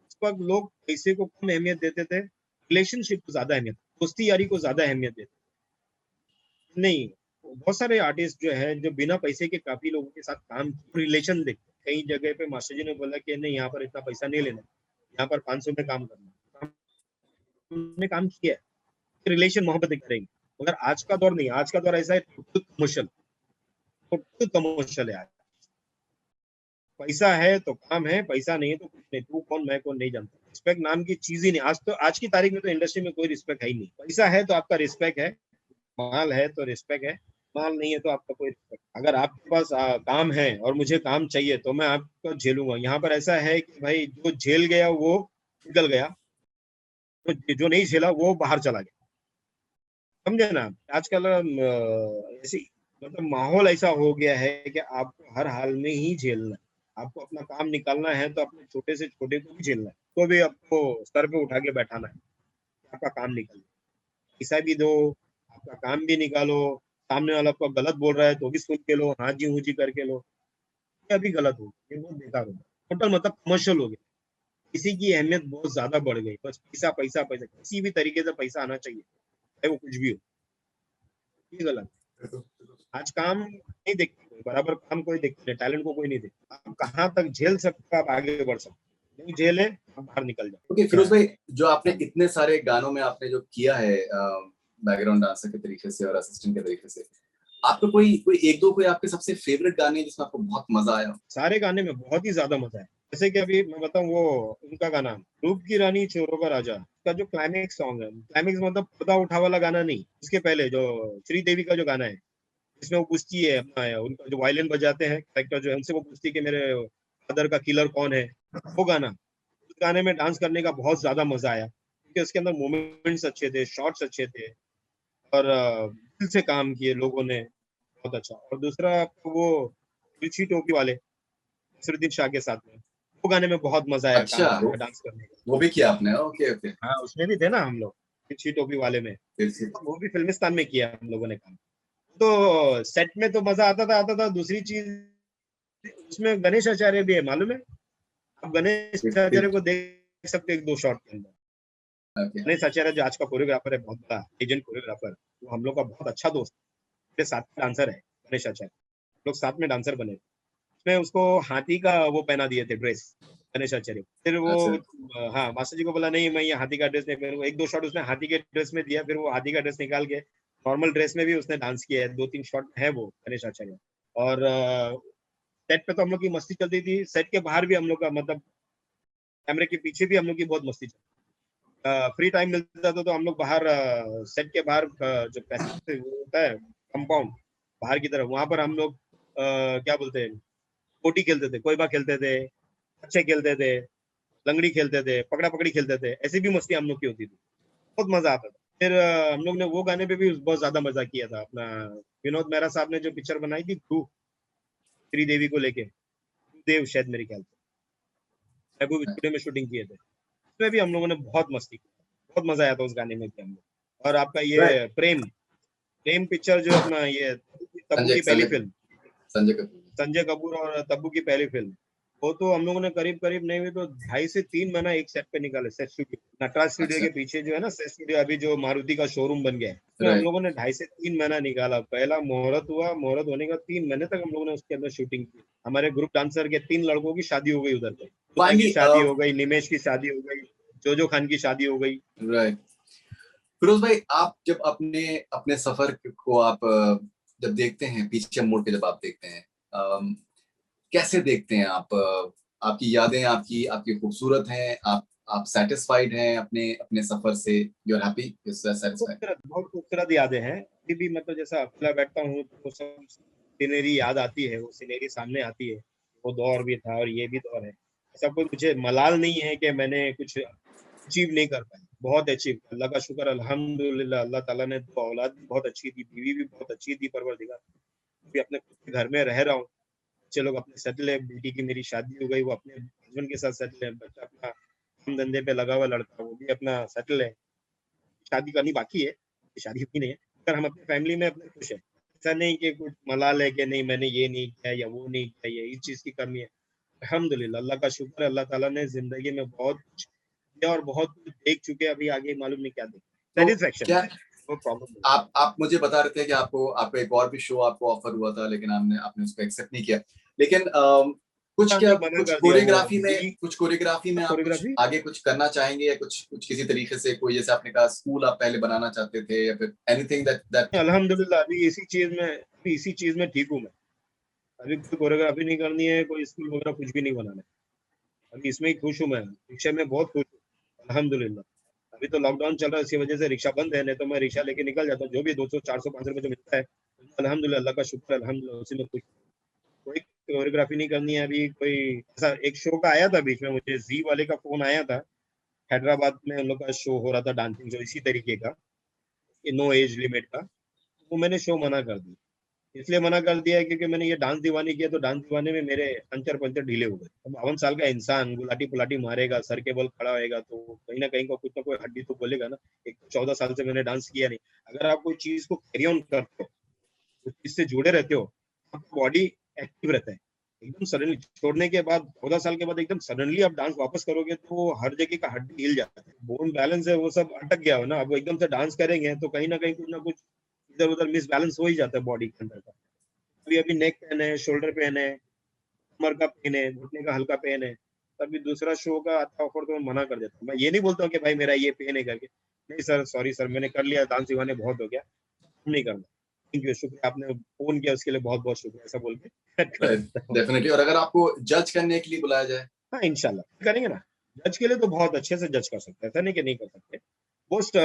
उस वक्त लोग पैसे को कम अहमियत देते थे, रिलेशनशिप को ज्यादा अहमियत, दोस्ती यारी को ज्यादा अहमियत देते नहीं। बहुत सारे आर्टिस्ट जो है जो बिना पैसे के काफी लोगों के साथ काम, रिलेशन देखते, कई जगह पे मास्टर जी ने बोला कि नहीं यहाँ पर इतना पैसा नहीं लेना, यहाँ पर 500 में काम करना, हमने काम किया है, रिलेशन मोहब्बत करेंगे। मगर आज का दौर नहीं, आज का दौर ऐसा है टोटल कमर्शियल, टोटल कमर्शियल है आज। पैसा है तो काम है, पैसा नहीं है तो कुछ नहीं, तू कौन मैं कौन नहीं जानता, रिस्पेक्ट नाम की चीज ही नहीं, आज तो आज की तारीख में तो इंडस्ट्री में कोई रिस्पेक्ट है ही नहीं। पैसा है तो आपका रिस्पेक्ट है, माल है तो रिस्पेक्ट है, माल नहीं है तो आपका कोई रिस्पेक्ट। अगर आपके पास काम है और मुझे काम चाहिए तो मैं आपको झेलूंगा, यहाँ पर ऐसा है कि भाई जो झेल गया वो निकल गया, तो जो नहीं झेला वो बाहर चला गया, समझे ना। आजकल ऐसी मतलब माहौल ऐसा हो गया है कि आपको हर हाल में ही झेलना है, आपको अपना काम निकालना है तो अपने छोटे से छोटे को भी झेलना है, तो भी आपको सर पे उठा के बैठाना है, आपका काम निकल, पैसा भी दो, आपका काम भी निकालो, सामने वाला आपको गलत बोल रहा है तो भी सुन के लो, हाँ जी हूँ जी करके लो, ये अभी गलत हो गया, ये बहुत बेकार हो गया, टोटल मतलब कमर्शियल हो गया। किसी की अहमियत बहुत ज्यादा बढ़ गई, बस पैसा पैसा पैसा, किसी भी तरीके से पैसा आना चाहिए, चाहे वो कुछ भी हो, ये गलत। आज काम नहीं देखते कोई, बराबर काम कोई देखते नहीं, टैलेंट को कोई नहीं देखता, आप कहाँ तक झेल सकते हो आप आगे बढ़ सकते, नहीं झेले आप बाहर निकल जाओ। ओके फिरोज भाई, जो आपने इतने सारे गानों में आपने जो किया है बैकग्राउंड डांसर के तरीके से और असिस्टेंट के तरीके से, आपको कोई कोई एक दो कोई आपके सबसे फेवरेट गाने जिसमें आपको बहुत मजा आया? सारे गाने में बहुत ही ज्यादा मजा है, जैसे कि अभी मैं बताऊं वो उनका गाना रूप की रानी चोरों का राजा का जो क्लाइमेक्स सॉन्ग है, क्लाइमेक्स मतलब पर्दा उठा वाला गाना नहीं, उसके पहले जो श्रीदेवी का जो गाना है, इसमें वो पूछती है अपना उनका जो वायलिन बजाते हैं कैरेक्टर जो है, उनसे वो पूछती है कि मेरे फादर का किलर कौन है, वो गाना, उस गाने में डांस करने का बहुत ज्यादा मजा आया, क्योंकि उसके अंदर मोमेंट्स अच्छे थे, शॉट्स अच्छे थे, और दिल से काम किए लोगों ने, बहुत अच्छा। और दूसरा आपको वो तिरछी टोपी वाले नसरुद्दीन शाह के साथ में, वो गाने में बहुत मजा आया काम अच्छा, करने का, डांस करने का। वो भी किया आपने? Okay okay. हाँ उसमें भी थे ना हम लोग, तिरछी टोपी वाले में, फिर से वो भी फिल्मिस्तान में किया हम लोगों ने काम। तो सेट में तो मजा आता था। दूसरी चीज उसमें गणेश आचार्य भी है, मालूम है? आप गणेश आचार्य को देख सकते हैं एक दो शॉट के अंदर। ओके गणेश आचार्य जो आज का कोरियोग्राफर है, बहुत बड़ा एजेंट कोरियोग्राफर, वो हम लोग का बहुत अच्छा दोस्त, मेरे साथ में डांसर है गणेश आचार्य, लोग साथ में डांसर बने। उसमें उसको हाथी का वो पहना दिए थे ड्रेस, गणेश आचार्य को। फिर वो अच्छा हाँ मास्टर जी को बोला नहीं मैं ये हाथी का ड्रेस नहीं पहनूंगा, एक दो शॉट उसने हाथी के ड्रेस में दिया, फिर वो हाथी का ड्रेस निकाल के नॉर्मल ड्रेस में भी उसने डांस किया है, दो तीन शॉट है वो गणेश आचार्य। और सेट पे तो हम लोग की मस्ती चलती थी, सेट के बाहर भी हम लोग का मतलब कैमरे के पीछे भी हम लोग की बहुत मस्ती चलती। फ्री टाइम मिलता था तो हम लोग बाहर सेट के बाहर जो पैसे होता है कंपाउंड बाहर की तरफ, वहां पर हम लोग क्या बोलते हैं, पोटी खेलते थे, कोईबा खेलते थे, अच्छे खेलते थे, लंगड़ी खेलते थे, पकड़ा पकड़ी खेलते थे, ऐसी भी मस्ती हम लोग की होती थी, बहुत मजा आता था। फिर हम लोग ने वो गाने पे भी बहुत ज्यादा मजा किया था अपना, विनोद मेहरा साहब ने जो पिक्चर बनाई थी ध्रुव, श्रीदेवी को लेके, देव शायद मेरे ख्याल से, महबूब स्टूडियो में शूटिंग किए थे, उसमें भी हम लोगों ने बहुत मस्ती की, बहुत मजा आया था उस गाने में भी हम लोग। और आपका राइट। ये प्रेम, प्रेम पिक्चर जो अपना ये तब्बू संजय की पहली संजय फिल्म, संजय कपूर। संजय कपूर और तब्बू की पहली फिल्म, वो तो हम लोगों ने करीब करीब नहीं हुई तो 2.5 से 3 महीना एक सेट पे निकाले, सेट स्टूडियो नटराज स्टूडियो अच्छा के पीछे जो है ना सेट स्टूडियो, अभी जो मारुति का शोरूम बन गया है, उसमें हम राइट। लोगों ने 2.5 से 3 महीना निकाला। पहला मुहूर्त हुआ, मुहूर्त होने का 3 महीने तक हम लोगों ने उसके अंदर शूटिंग की। हमारे ग्रुप डांसर के 3 लड़कों की शादी हो गई उधर पे, मुन्ना की फाइनली शादी हो गई, निमेश की शादी हो गई, जोजो खान की शादी हो गई। राइट। फिरोज भाई, आप जब अपने अपने सफर को आप जब देखते हैं, पीछे मुड़ के जब आप देखते हैं, अम, कैसे देखते हैं आप? आपकी यादें आपकी आपकी खूबसूरत हैं, आप सेटिस्फाइड हैं अपने अपने सफर से? You are happy, you are satisfied? बहुत खूबसूरत यादें हैं अभी भी, मतलब जैसा अकेला बैठता हूँ तो सब सीनरी याद आती है, वो सीनरी सामने आती है, वो दौर भी था और ये भी दौर है। ऐसा कोई मुझे मलाल नहीं है कि मैंने कुछ अचीव नहीं कर पाया, बहुत अचीव, अल्लाह का शुक्र अल्हम्दुलिल्लाह, अल्लाह ताला ने तो औलाद भी बहुत अच्छी दी, बीवी भी बहुत अच्छी दी, परवरदिगार। अभी अपने खुद के घर में रह रहा हूँ, बच्चे लोग अपने सेटल है, बेटी की मेरी शादी हो गई, वो अपने हस्बैंड के साथ सेटल है, बच्चा अपना काम धंधे पे लगा हुआ लड़का, वो भी अपना सेटल है, शादी करनी बाकी है, शादी हुई नहीं है, पर हम अपनी फैमिली में अपने खुश है। ऐसा नहीं कि कुछ मलाल है कि नहीं मैंने ये नहीं किया या वो नहीं किया या इस चीज की कमी है। अल्हम्दुलिल्लाह, अल्लाह का शुक्र है, अल्लाह ताला ने जिंदगी में बहुत कुछ दिया और बहुत कुछ देख चुके हैं, अभी आगे मालूम नहीं क्या देखें। तो सेटिस्फेक्शन क्या है, कोई प्रॉब्लम नहीं। आप मुझे बता रहे थे कि आपको आपको एक और भी शो आपको ऑफर हुआ था, लेकिन आपने आपने उसको एक्सेप्ट नहीं किया। लेकिन कुछ क्या नहीं मना कुछ कर दिया वो कोरियोग्राफी में जी। कुछ कोरियोग्राफी में आप कुछ कोरियोग्राफी आगे कुछ करना चाहेंगे, या कुछ कुछ किसी तरीके से कोई, जैसे आपने कहा स्कूल आप पहले बनाना चाहते थे, या फिर एनीथिंग दैट दैट अल्हम्दुलिल्लाह अभी इसी चीज में ठीक हूँ मैं। अभी कोई कोरियोग्राफी नहीं करनी है, कोई स्कूल वगैरह कुछ भी नहीं बनाना है, अभी इसमें ही खुश हूँ मैं, रिक्शे में बहुत खुश हूँ अल्हम्दुलिल्लाह। अभी तो लॉकडाउन चल रहा है, इसी वजह से रिक्शा बंद है, नहीं तो मैं रिक्शा लेके निकल जाता हूँ, जो भी 200 400 500 रुपए जो मिलता है अल्हम्दुलिल्लाह, अल्लाह का शुक्र है, अल्हम्दुलिल्लाह उसी में खुश हूँ। कोई कोरियोग्राफी नहीं करनी है अभी, कोई ऐसा एक शो का आया था बीच में, मुझे जी वाले का फोन आया था, हैदराबाद में उन लोग का शो हो रहा था डांसिंग, जो इसी तरीके का, नो एज लिमिट का, वो मैंने शो मना कर दिया। इसलिए मना कर दिया है क्योंकि मैंने ये डांस दीवानी किया, तो डांस दीवाने में मेरे पंचर पंचर ढीले हो गए। अब 52 साल का इंसान गुलाटी पुलाटी मारेगा, सर के बल खड़ा होएगा, तो कहीं ना कहीं को कुछ ना कोई हड्डी तो बोलेगा ना। एक तो 14 साल से मैंने डांस किया नहीं, अगर आप कोई चीज को कैरी ऑन करते हो उस चीज से जुड़े रहते हो, आपका बॉडी एक्टिव रहता है। एकदम सडनली छोड़ने के बाद 14 साल के बाद एकदम सडनली आप डांस वापस करोगे तो हर जगह का हड्डी हिल जाता है, बोन बैलेंस है वो सब अटक गया हो ना, अब एकदम से डांस करेंगे तो कहीं ना कहीं कुछ ना कुछ इधर उधर मिस बैलेंस हो ही जाता है बॉडी के अंदर का। अभी अभी नेक पेन है, शोल्डर पेन है, कमर का पेन है, घुटने का हल्का पेन है, तभी दूसरा शो का आता ऑफर तो मैं मना कर देता हूँ। मैं ये नहीं बोलता हूँ कि भाई मेरा ये पेन है करके, नहीं सर सॉरी सर मैंने कर लिया, डांस सिखाने बहुत हो गया, नहीं करना, थैंक यू शुक्रिया आपने फोन किया उसके लिए बहुत बहुत शुक्रिया, ऐसा बोल के कट कर देता हूँ। डेफिनेटली। और अगर आपको जज करने के लिए बुलाया जाए? हाँ इंशाल्लाह करेंगे ना, जज के लिए तो बहुत अच्छे से जज कर सकते हैं, ऐसा नहीं कि नहीं कर सकते। मोस्ट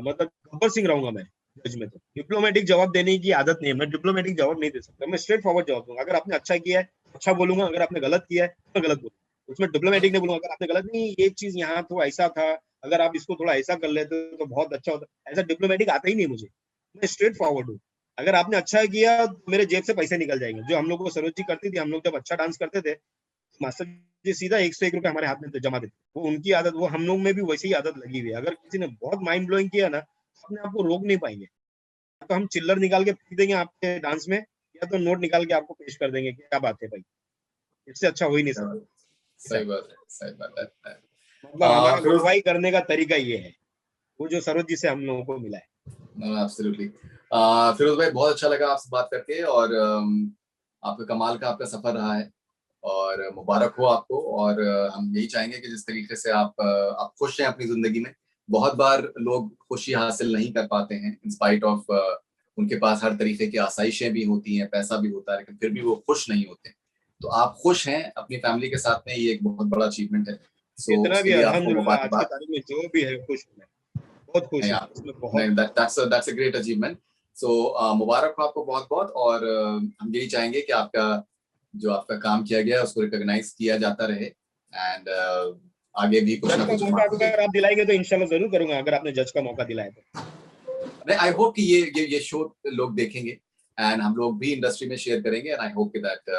मतलब गब्बर सिंह रहूंगा मैं जज में। तो डिप्लोमेटिक जवाब देने की आदत नहीं है, मैं डिप्लोमेटिक जवाब नहीं दे सकता, मैं स्ट्रेट फॉरवर्ड जवाब दूंगा। अगर आपने अच्छा किया है अच्छा बोलूंगा, अगर आपने गलत किया है तो गलत बोलूंगा, उसमें डिप्लोमेटिक नहीं बोलूंगा। अगर आपने गलत नहीं, ये चीज यहाँ तो ऐसा था, अगर आप इसको थोड़ा ऐसा कर लेते तो बहुत अच्छा होता, ऐसा डिप्लोमेटिक आता ही नहीं मुझे, मैं स्ट्रेट फॉरवर्ड हूँ। अगर आपने अच्छा किया तो मेरे जेब से पैसे निकल जाएंगे, जो हम लोग को सरोज जी करती थी, हम लोग जब अच्छा डांस करते थे मास्टर जी सीधा 101 रुपए हमारे हाथ में जमा देते, वो उनकी आदत, वो हम लोग में भी वैसी ही आदत लगी हुई है। अगर किसी ने बहुत माइंड ब्लोइंग किया ना, अपने आप को रोक नहीं पाएंगे, तो हम चिल्लर निकाल के फेंक देंगे आपके डांस में, या तो नोट निकाल के आपको पेश कर देंगे कि क्या बात है भाई, इससे अच्छा हो ही नहीं सकता। सही बात है, सही बात है। मतलब हमारा फिरोज, गुरवाई करने का तरीका ये है, वो जो सरोज जी से हम लोगों को मिला है। एब्सोल्युटली। फिरोज भाई बहुत अच्छा लगा आपसे बात करके, और आपका कमाल का आपका सफर रहा है, और मुबारक हो आपको। और हम यही चाहेंगे कि जिस तरीके से आप खुश हैं अपनी जिंदगी में। बहुत बार लोग खुशी हासिल नहीं कर पाते हैं इन स्पाइट ऑफ उनके पास हर तरीके की आसाइशें भी होती हैं, पैसा भी होता है, लेकिन फिर भी वो खुश नहीं होते। तो आप खुश हैं अपनी फैमिली के साथ में, ये एक बहुत बड़ा अचीवमेंट है। सो जितना उसके भी लिए आपको अल्हम्दुलिल्लाह आज की मुबारकबाद। तारीख में जो भी है खुश हूँ मैं, बहुत खुश नहीं हूँ आप, इसमें नहीं, बहुत। That's a great achievement. So मुबारक हो आपको बहुत बहुत। और हम यही चाहेंगे कि आपका जो आपका काम किया गया है उसको रिकॉग्नाइज किया जाता रहे, एंड आगे भी कुछ जज ना का कुछ मौका हम आपको। अगर आप दिलाएंगे तो इंशाल्लाह जरूर करूंगा, अगर आपने जज का मौका दिलाया तो। नहीं, आई होप कि ये शो लोग देखेंगे, एंड हम लोग भी इंडस्ट्री में शेयर करेंगे, and I hope that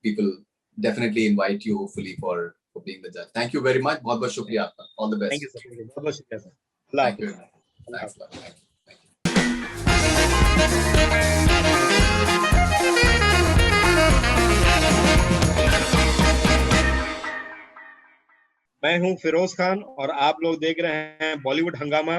people definitely invite you hopefully for being the जज। थैंक यू वेरी मच, बहुत बहुत शुक्रिया आपका। All the thank you best. Sir, बहुत बहुत शुक्रिया sir, Allah thank you Hafiz. Very much. Allah thanks Hafiz. Lot. Thank you. मैं हूं फिरोज खान और आप लोग देख रहे हैं बॉलीवुड हंगामा।